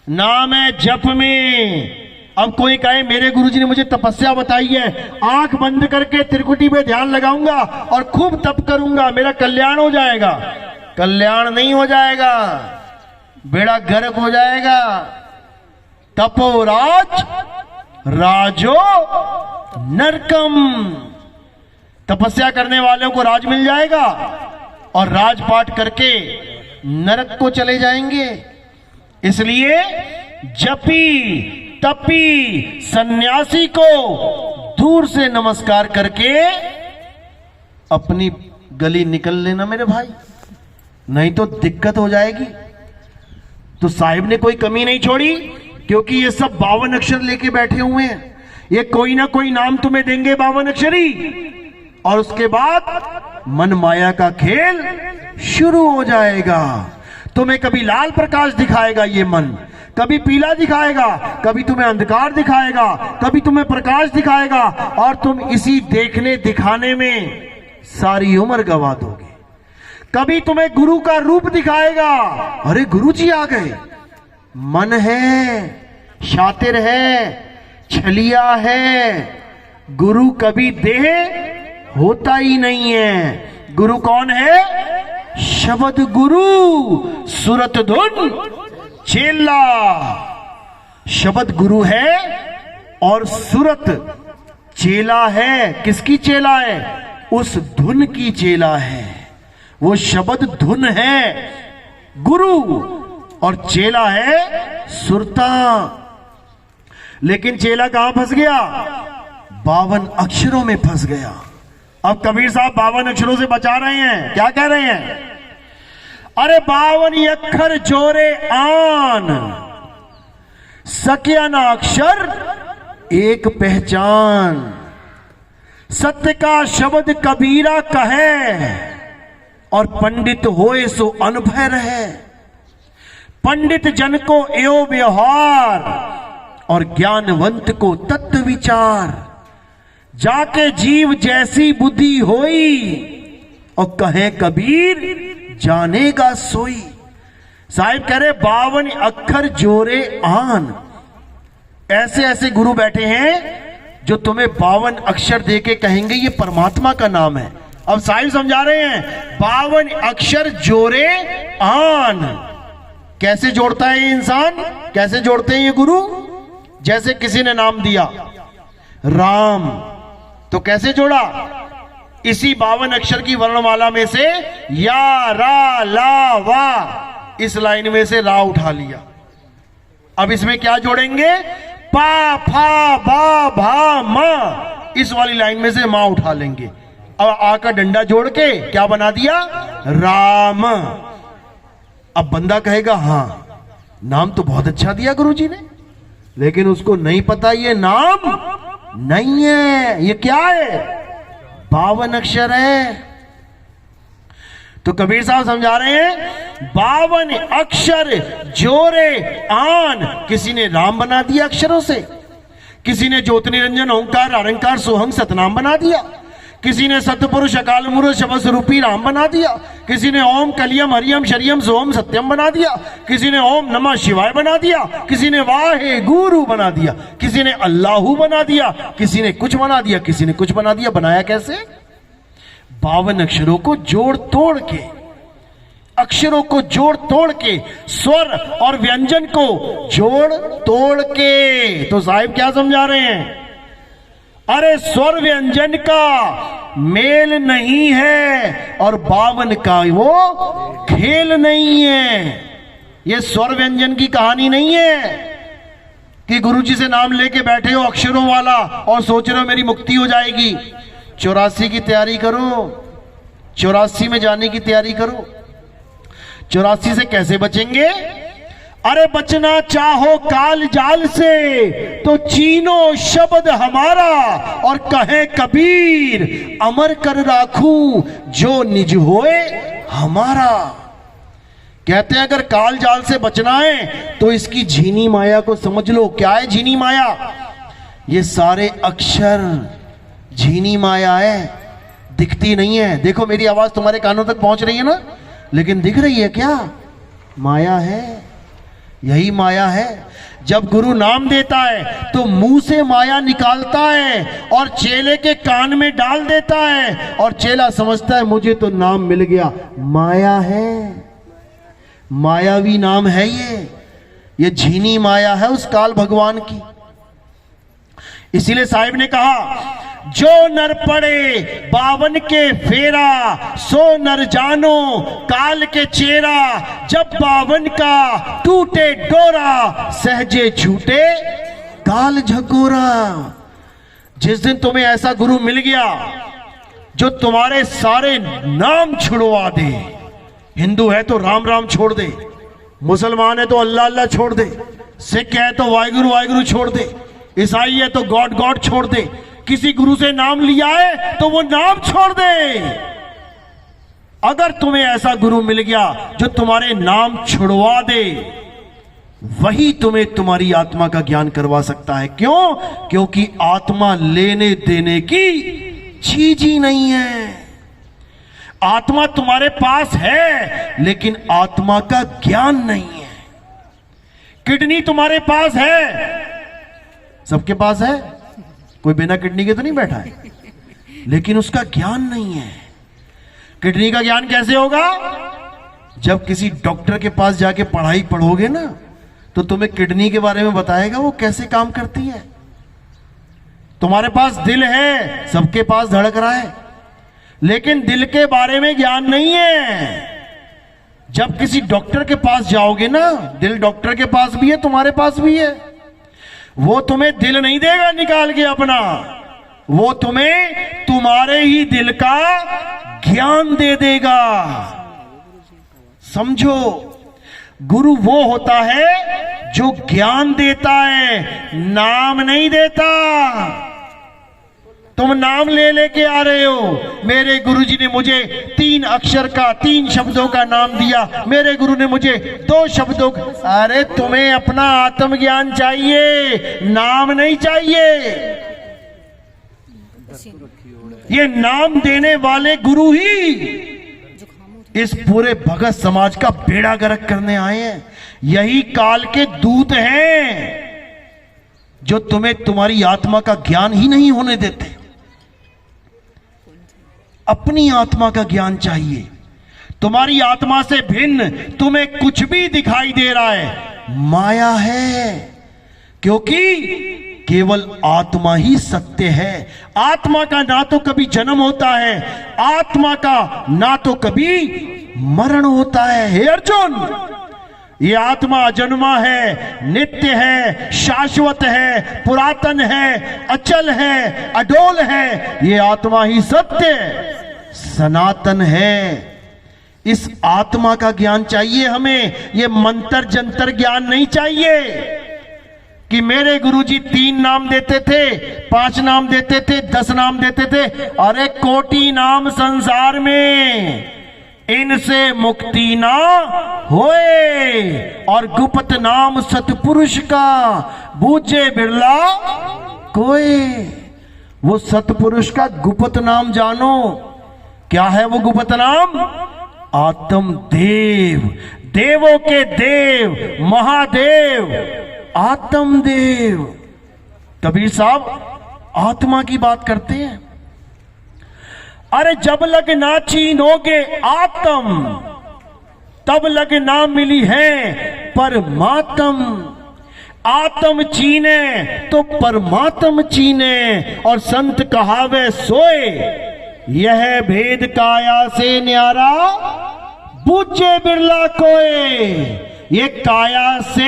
नाम है जप में। अब कोई कहे मेरे गुरुजी ने मुझे तपस्या बताई है, आंख बंद करके त्रिकुटी पे ध्यान लगाऊंगा और खूब तप करूंगा, मेरा कल्याण हो जाएगा। कल्याण नहीं हो जाएगा, बेड़ा गर्क हो जाएगा। तपो राज राजो नरकम। तपस्या करने वालों को राज मिल जाएगा और राजपाट करके नरक को चले जाएंगे। इसलिए जपी तपी सन्यासी को दूर से नमस्कार करके अपनी गली निकल लेना मेरे भाई, नहीं तो दिक्कत हो जाएगी। तो साहिब ने कोई कमी नहीं छोड़ी, क्योंकि ये सब 52 अक्षर लेके बैठे हुए हैं। ये कोई ना कोई नाम तुम्हें देंगे 52 अक्षरी, और उसके बाद मन माया का खेल शुरू हो जाएगा। तुम्हें कभी लाल प्रकाश दिखाएगा ये मन, कभी पीला दिखाएगा, कभी तुम्हें अंधकार दिखाएगा, कभी तुम्हें प्रकाश दिखाएगा, और तुम इसी देखने दिखाने में सारी उम्र गवा दोगे। कभी तुम्हें गुरु का रूप दिखाएगा, अरे गुरु जी आ गए। मन है, शातिर है, छलिया है। गुरु कभी देह होता ही नहीं है। गुरु कौन है? शब्द गुरु, सुरत धुन चेला। शब्द गुरु है और सुरत चेला है। किसकी चेला है? उस धुन की चेला है। वो शब्द धुन है गुरु और चेला है सुरता। लेकिन चेला कहां फंस गया? 52 अक्षरों में फंस गया। अब कबीर साहब 52 अक्षरों से बचा रहे हैं। क्या कह रहे हैं? अरे 52 अक्षर जोरे आन, सकिया ना अक्षर एक पहचान। सत्य का शब्द कबीरा कहे, और पंडित होए सो अनुभव रहे। पंडित जन को एवं व्यवहार, और ज्ञानवंत को तत्व विचार। जाके जीव जैसी बुद्धि होई, और कहे कबीर जानेगा सोई। साहिब कह रहे 52 अक्षर जोरे आन। ऐसे ऐसे गुरु बैठे हैं जो तुम्हें 52 अक्षर देके कहेंगे ये परमात्मा का नाम है। अब साहिब समझा रहे हैं 52 अक्षर जोरे आन। कैसे जोड़ता है ये इंसान, कैसे जोड़ते हैं ये गुरु? जैसे किसी ने नाम दिया राम, तो कैसे जोड़ा? इसी 52 अक्षर की वर्णमाला में से या, रा, ला, वा, इस लाइन में से रा उठा लिया। अब इसमें क्या जोड़ेंगे? पा, फा, बा, भा, मा, इस वाली लाइन में से मां उठा लेंगे। अब आ का डंडा जोड़ के क्या बना दिया? राम। अब बंदा कहेगा हां, नाम तो बहुत अच्छा दिया गुरुजी ने, लेकिन उसको नहीं पता ये नाम नहीं है, ये क्या है? 52 अक्षर है। तो कबीर साहब समझा रहे हैं 52 अक्षर जोरे आन। किसी ने राम बना दिया अक्षरों से, किसी ने ज्योति निरंजन ओंकार अरंकार सोहम सतनाम बना दिया, किसी ने सतपुरुष अकाल मूर्त शब्द स्वरूपी राम बना दिया, किसी ने ओम कलियम हरियम शरियम सोम सत्यम बना दिया, किसी ने ओम नमः शिवाय बना दिया, किसी ने वाहे गुरु बना दिया, किसी ने अल्लाहू बना दिया, किसी ने कुछ बना दिया, किसी ने कुछ बना दिया। बनाया कैसे? 52 अक्षरों को जोड़ तोड़ के, अक्षरों को जोड़ तोड़ के, स्वर और व्यंजन को जोड़ तोड़ के। तो साहिब क्या समझा रहे हैं? अरे स्वर व्यंजन का मेल नहीं है और 52 का वो खेल नहीं है। ये स्वर व्यंजन की कहानी नहीं है कि गुरुजी से नाम लेके बैठे हो अक्षरों वाला और सोच रहे हो मेरी मुक्ति हो जाएगी। 84 की तैयारी करो, 84 में जाने की तैयारी करो। 84 से कैसे बचेंगे? अरे बचना चाहो काल जाल से तो चीनो शब्द हमारा, और कहे कबीर अमर कर राखू जो निज होए हमारा। कहते हैं अगर काल जाल से बचना है तो इसकी झीनी माया को समझ लो। क्या है झीनी माया? ये सारे अक्षर झीनी माया है, दिखती नहीं है। देखो मेरी आवाज तुम्हारे कानों तक पहुंच रही है ना, लेकिन दिख रही है क्या? माया है, यही माया है। जब गुरु नाम देता है तो मुंह से माया निकालता है और चेले के कान में डाल देता है, और चेला समझता है मुझे तो नाम मिल गया। माया है, मायावी नाम है ये झीनी माया है उस काल भगवान की। इसीलिए साहिब ने कहा जो नर पड़े 52 के फेरा, सो नर जानो काल के चेरा। जब 52 का टूटे डोरा, सहजे छूटे काल झकोरा। जिस दिन तुम्हें ऐसा गुरु मिल गया जो तुम्हारे सारे नाम छुड़वा दे, हिंदू है तो राम राम छोड़ दे, मुसलमान है तो अल्लाह अल्लाह छोड़ दे, सिख है तो वाहिगुरु वाहिगुरु छोड़ दे, ईसाई है तो गॉड गॉड छोड़ दे, किसी गुरु से नाम लिया है तो वो नाम छोड़ दे। अगर तुम्हें ऐसा गुरु मिल गया जो तुम्हारे नाम छुड़वा दे, वही तुम्हें तुम्हारी आत्मा का ज्ञान करवा सकता है। क्यों? क्योंकि आत्मा लेने देने की चीज ही नहीं है। आत्मा तुम्हारे पास है लेकिन आत्मा का ज्ञान नहीं है। किडनी तुम्हारे पास है, सबके पास है, कोई बिना किडनी के तो नहीं बैठा है, लेकिन उसका ज्ञान नहीं है। किडनी का ज्ञान कैसे होगा? जब किसी डॉक्टर के पास जाके पढ़ाई पढ़ोगे ना, तो तुम्हें किडनी के बारे में बताएगा वो कैसे काम करती है। तुम्हारे पास दिल है, सबके पास धड़क रहा है, लेकिन दिल के बारे में ज्ञान नहीं है। जब किसी डॉक्टर के पास जाओगे ना, दिल डॉक्टर के पास भी है, तुम्हारे पास भी है, वो तुम्हें दिल नहीं देगा निकाल के अपना, वो तुम्हें तुम्हारे ही दिल का ज्ञान दे देगा। समझो, गुरु वो होता है जो ज्ञान देता है, नाम नहीं देता। तुम नाम ले लेके आ रहे हो, मेरे गुरुजी ने मुझे 3 अक्षर का 3 शब्दों का नाम दिया, मेरे गुरु ने मुझे 2 शब्दों का। अरे तुम्हें अपना आत्मज्ञान चाहिए, नाम नहीं चाहिए। ये नाम देने वाले गुरु ही इस पूरे भगत समाज का बेड़ा गर्क करने आए हैं। यही काल के दूत हैं जो तुम्हें तुम्हारी आत्मा का ज्ञान ही नहीं होने देते। अपनी आत्मा का ज्ञान चाहिए तुम्हारी आत्मा से भिन्न तुम्हें कुछ भी दिखाई दे रहा है, माया है, क्योंकि केवल आत्मा ही सत्य है। आत्मा का ना तो कभी जन्म होता है, आत्मा का ना तो कभी मरण होता है। हे अर्जुन, ये आत्मा अजन्मा है, नित्य है, शाश्वत है, पुरातन है, अचल है, अडोल है। ये आत्मा ही सत्य सनातन है। इस आत्मा का ज्ञान चाहिए हमें, ये मंत्र जंतर ज्ञान नहीं चाहिए कि मेरे गुरुजी 3 नाम देते थे, 5 नाम देते थे, 10 नाम देते थे। अरे कोटि नाम संसार में, इनसे मुक्ति ना होए, और गुप्त नाम सतपुरुष का बूझे बिरला कोई। वो सतपुरुष का गुप्त नाम जानो। क्या है वो गुप्त नाम? आत्म देव, देवों के देव, महादेव, आत्म देव। कबीर साहब आत्मा की बात करते हैं। अरे जब लग ना चीनोगे आत्म, तब लग ना मिली है परमात्म। आत्म चीने तो परमात्म चीने, और संत कहावे सोए, यह भेद काया से न्यारा, बूझे बिरला कोय। ये काया से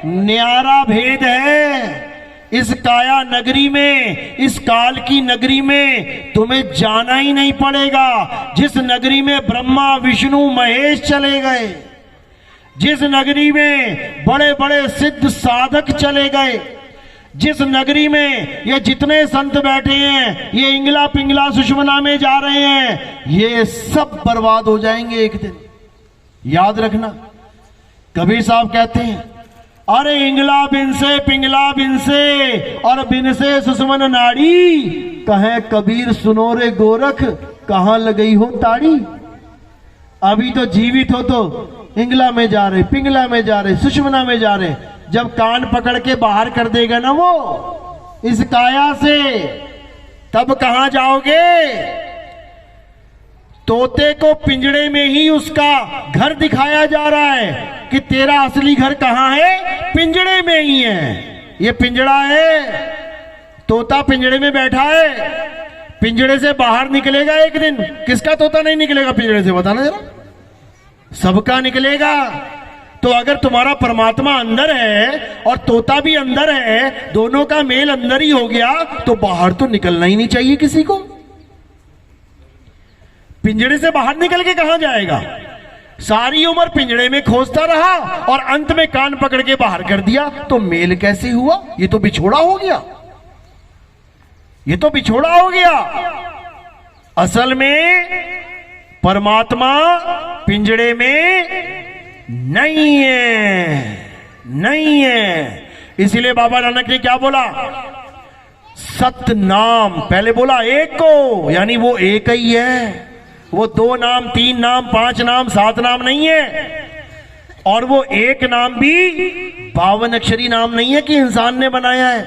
न्यारा भेद है। इस काया नगरी में, इस काल की नगरी में तुम्हें जाना ही नहीं पड़ेगा। जिस नगरी में ब्रह्मा विष्णु महेश चले गए, जिस नगरी में बड़े बड़े सिद्ध साधक चले गए, जिस नगरी में ये जितने संत बैठे हैं, ये इंगला पिंगला सुषमना में जा रहे हैं, ये सब बर्बाद हो जाएंगे एक दिन। याद रखना। कबीर साहब कहते हैं, अरे इंगला बिन से पिंगला बिन से, और बिन से सुषमन नाड़ी, कहे कबीर सुनो रे गोरख, कहां लगई हो ताड़ी। अभी तो जीवित हो तो इंगला में जा रहे, पिंगला में जा रहे, सुषमना में जा रहे। जब कान पकड़ के बाहर कर देगा ना वो इस काया से, तब कहां जाओगे? तोते को पिंजड़े में ही उसका घर दिखाया जा रहा है कि तेरा असली घर कहां है? पिंजड़े में ही है। ये पिंजड़ा है, तोता पिंजड़े में बैठा है, पिंजड़े से बाहर निकलेगा एक दिन। किसका तोता नहीं निकलेगा पिंजड़े से, बताना जरा? सबका निकलेगा। तो अगर तुम्हारा परमात्मा अंदर है और तोता भी अंदर है, दोनों का मेल अंदर ही हो गया, तो बाहर तो निकलना ही नहीं चाहिए किसी को। पिंजड़े से बाहर निकल के कहां जाएगा? सारी उम्र पिंजड़े में खोजता रहा और अंत में कान पकड़ के बाहर कर दिया, तो मेल कैसे हुआ? ये तो बिछोड़ा हो गया, ये तो बिछोड़ा हो गया। असल में परमात्मा पिंजड़े में नहीं है, नहीं है। इसीलिए बाबा नानक ने क्या बोला? सत नाम। पहले बोला एक को, यानी वो एक ही है। वो 2 नाम, 3 नाम, 5 नाम, 7 नाम नहीं है। और वो एक नाम भी 52 अक्षरी नाम नहीं है कि इंसान ने बनाया है।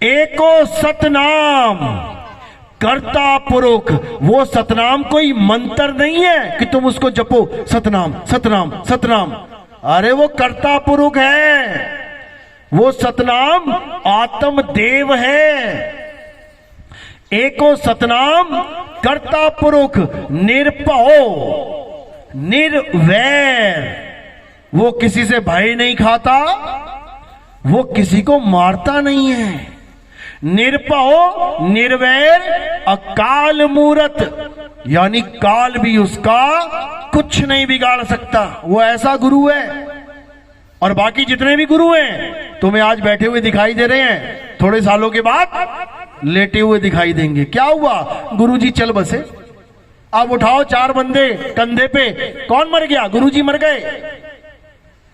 एको सतनाम, कर्ता पुरुष। वो सतनाम कोई मंत्र नहीं है कि तुम उसको जपो, सतनाम सतनाम सतनाम। अरे वो कर्ता पुरुष है, वो सतनाम आत्म देव है। एको सतनाम कर्ता पुरुष, निरपहो निर्वैर। वो किसी से भय नहीं खाता, वो किसी को मारता नहीं है। निरपहो निर्वैर, अकाल मूरत, यानी काल भी उसका कुछ नहीं बिगाड़ सकता। वो ऐसा गुरु है। और बाकी जितने भी गुरु हैं तुम्हें आज बैठे हुए दिखाई दे रहे हैं, थोड़े सालों के बाद लेटे हुए दिखाई देंगे। क्या हुआ? गुरुजी चल बसे। अब उठाओ 4 बंदे कंधे पे, कौन मर गया? गुरुजी मर गए।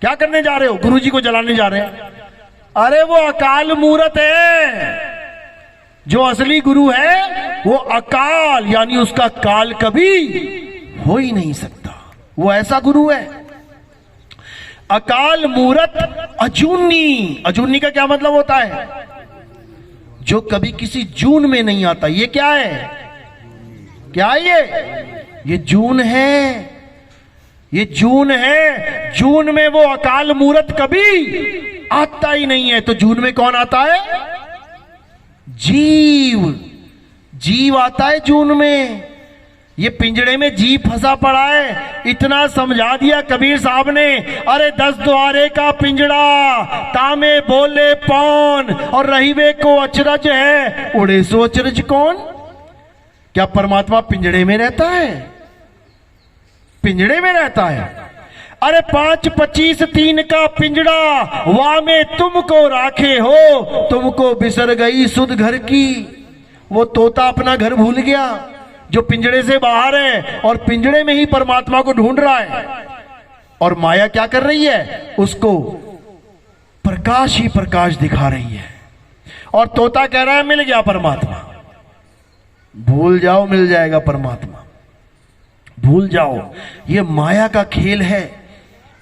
क्या करने जा रहे हो? गुरुजी को जलाने जा रहे हैं। अरे वो अकाल मूरत है। जो असली गुरु है वो अकाल, यानी उसका काल कभी हो ही नहीं सकता। वो ऐसा गुरु है। अकाल मूरत अजूनी। अजूनी का क्या मतलब होता है? जो कभी किसी जून में नहीं आता। ये क्या है? क्या है ये? ये जून है, ये जून है। जून में वो अकाल मूर्त कभी आता ही नहीं है। तो जून में कौन आता है? जीव। जीव आता है जून में। ये पिंजड़े में जीव फंसा पड़ा है। इतना समझा दिया कबीर साहब ने। अरे 10 द्वारे का पिंजड़ा, तामे बोले पौन, और रहीवे को अचरज है, उड़े सो अचरज कौन। क्या परमात्मा पिंजड़े में रहता है? पिंजड़े में रहता है। अरे 5, 25, 3 का पिंजड़ा, वहां में तुमको राखे हो, तुमको बिसर गई सुध घर की। वो तोता अपना घर भूल गया जो पिंजड़े से बाहर है, और पिंजड़े में ही परमात्मा को ढूंढ रहा है। और माया क्या कर रही है? उसको प्रकाश ही प्रकाश दिखा रही है। और तोता कह रहा है मिल गया परमात्मा। भूल जाओ, मिल जाएगा परमात्मा, भूल जाओ। ये माया का खेल है।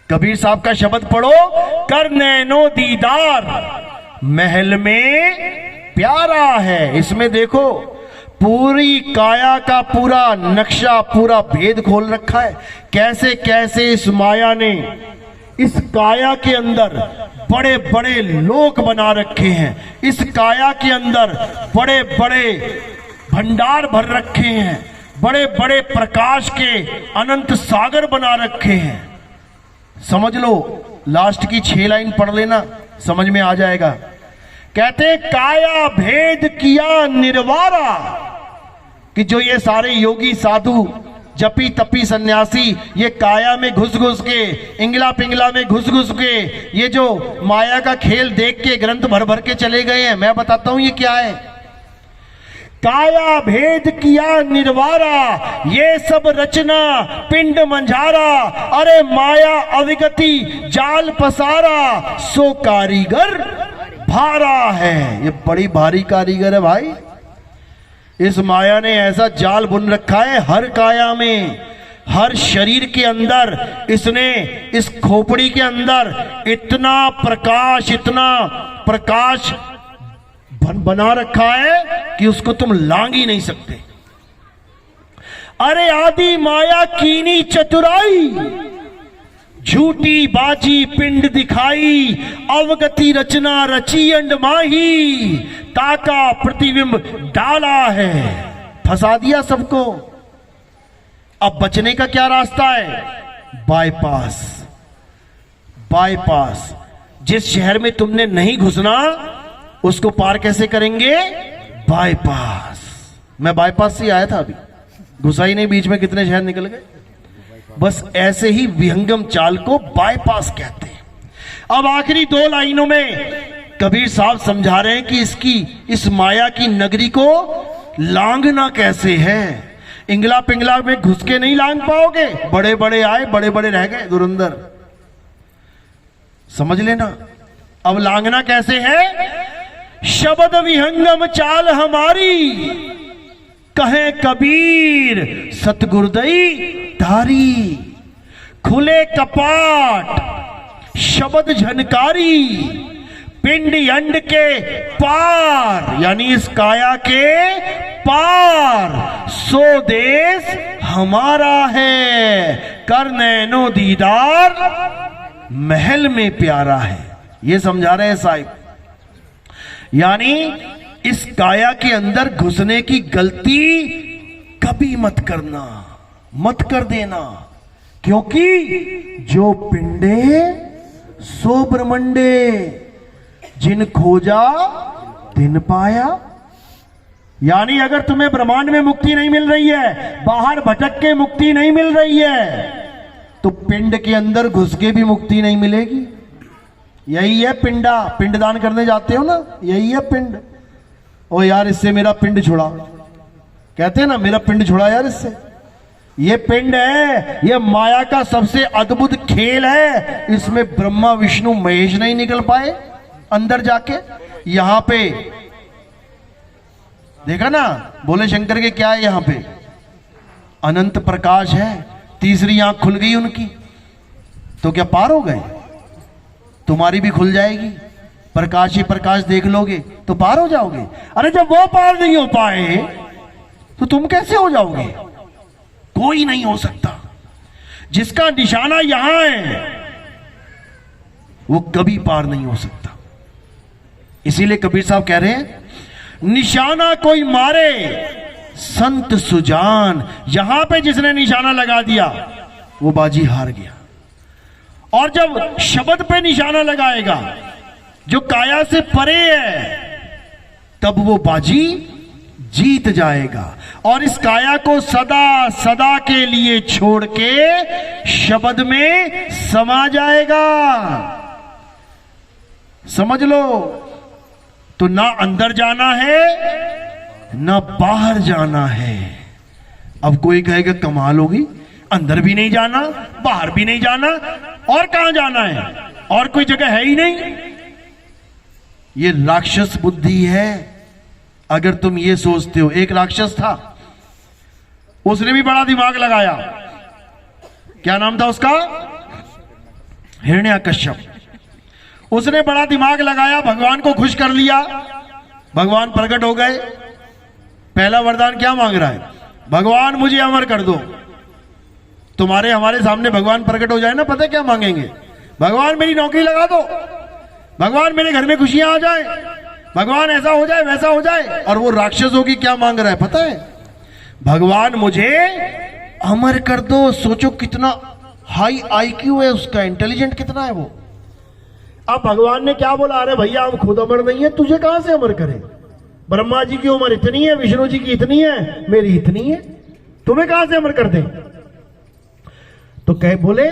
कबीर साहब का शब्द पढ़ो, कर नैनो दीदार महल में प्यारा है। इसमें देखो पूरी काया का पूरा नक्शा, पूरा भेद खोल रखा है। कैसे कैसे इस माया ने इस काया के अंदर बड़े बड़े लोक बना रखे हैं। इस काया के अंदर बड़े बड़े भंडार भर रखे हैं। बड़े बड़े प्रकाश के अनंत सागर बना रखे हैं। समझ लो, लास्ट की 6 लाइन पढ़ लेना, समझ में आ जाएगा। कहते काया भेद किया निर्वारा, कि जो ये सारे योगी साधु जपी तपी सन्यासी ये काया में घुस घुस के, इंगला पिंगला में घुस घुस के, ये जो माया का खेल देख के ग्रंथ भर भर के चले गए हैं। मैं बताता हूं ये क्या है। काया भेद किया निर्वारा, ये सब रचना पिंड मंझारा। अरे माया अविगति जाल पसारा, सो कारीगर भारा है। ये बड़ी भारी कारीगर है भाई। इस माया ने ऐसा जाल बुन रखा है हर काया में, हर शरीर के अंदर। इसने इस खोपड़ी के अंदर इतना प्रकाश बना रखा है कि उसको तुम लांग ही नहीं सकते। अरे आदि माया कीनी चतुराई, झूठी बाजी पिंड दिखाई, अवगति रचना रची अंड माही, ताका प्रतिबिंब डाला है। फंसा दिया सबको। अब बचने का क्या रास्ता है? बाईपास। बाईपास। जिस शहर में तुमने नहीं घुसना उसको पार कैसे करेंगे? बाईपास। मैं बाईपास से आया था, अभी घुसा ही नहीं, बीच में कितने शहर निकल गए। बस ऐसे ही विहंगम चाल को बाईपास कहते हैं। अब आखिरी 2 लाइनों में कबीर साहब समझा रहे हैं कि इस माया की नगरी को लांघना कैसे है। इंगला पिंगला में घुस के नहीं लांघ पाओगे। बड़े बड़े आए, बड़े बड़े रह गए धुरंधर। समझ लेना। अब लांघना कैसे है? शब्द विहंगम चाल हमारी, कहे कबीर सतगुरुदई तारी। खुले कपाट शब्द झनकारी, पिंड अंड के पार, यानी इस काया के पार, सो देश हमारा है। कर नैनो दीदार महल में प्यारा है। ये समझा रहे हैं साहिब। यानी इस काया के अंदर घुसने की गलती कभी मत करना, मत कर देना। क्योंकि जो पिंडे सो ब्रह्मंडे, जिन खोजा तिन पाया। यानी अगर तुम्हें ब्रह्मांड में मुक्ति नहीं मिल रही है, बाहर भटक के मुक्ति नहीं मिल रही है, तो पिंड के अंदर घुस के भी मुक्ति नहीं मिलेगी। यही है पिंडा। पिंडदान करने जाते हो ना, यही है पिंड। ओ यार इससे मेरा पिंड छुड़ा, कहते हैं ना मेरा पिंड छुड़ा यार इससे। ये पिंड है, ये माया का सबसे अद्भुत खेल है। इसमें ब्रह्मा विष्णु महेश नहीं निकल पाए अंदर जाके। यहां पे देखा ना, बोले शंकर के क्या है यहां पे? अनंत प्रकाश है। तीसरी आंख खुल गई उनकी, तो क्या पार हो गए? तुम्हारी भी खुल जाएगी, प्रकाश ही प्रकाश देख लोगे तो पार हो जाओगे। अरे जब वो पार नहीं हो पाए तो तुम कैसे हो जाओगे? कोई नहीं हो सकता। जिसका निशाना यहां है वो कभी पार नहीं हो सकता। इसीलिए कबीर साहब कह रहे हैं, निशाना कोई मारे संत सुजान। यहां पे जिसने निशाना लगा दिया वो बाजी हार गया। और जब शब्द पे निशाना लगाएगा जो काया से परे है, तब वो बाजी जीत जाएगा। और इस काया को सदा सदा के लिए छोड़ के शब्द में समा जाएगा। समझ लो, तो ना अंदर जाना है ना बाहर जाना है। अब कोई कहेगा कमाल होगी, अंदर भी नहीं जाना बाहर भी नहीं जाना, और कहां जाना है? और कोई जगह है ही नहीं। ये राक्षस बुद्धि है। अगर तुम ये सोचते हो, एक राक्षस था, उसने भी बड़ा दिमाग लगाया। क्या नाम था उसका? हिरण्यकश्यप। उसने बड़ा दिमाग लगाया, भगवान को खुश कर लिया। भगवान प्रकट हो गए। पहला वरदान क्या मांग रहा है? भगवान मुझे अमर कर दो। तुम्हारे हमारे सामने भगवान प्रकट हो जाए ना, पता है क्या मांगेंगे? भगवान मेरी नौकरी लगा दो, भगवान मेरे घर में खुशियां आ जाए, भगवान ऐसा हो जाए वैसा हो जाए। और वो राक्षसों की क्या मांग रहा है पता है? भगवान मुझे अमर कर दो। सोचो कितना हाई आईक्यू है उसका, इंटेलिजेंट कितना है वो। अब भगवान ने क्या बोला? अरे भैया हम खुद अमर नहीं है, तुझे कहां से अमर करें? ब्रह्मा जी की उम्र इतनी है, विष्णु जी की इतनी है, मेरी इतनी है, तुम्हें कहां से अमर कर दें? तो कहे बोले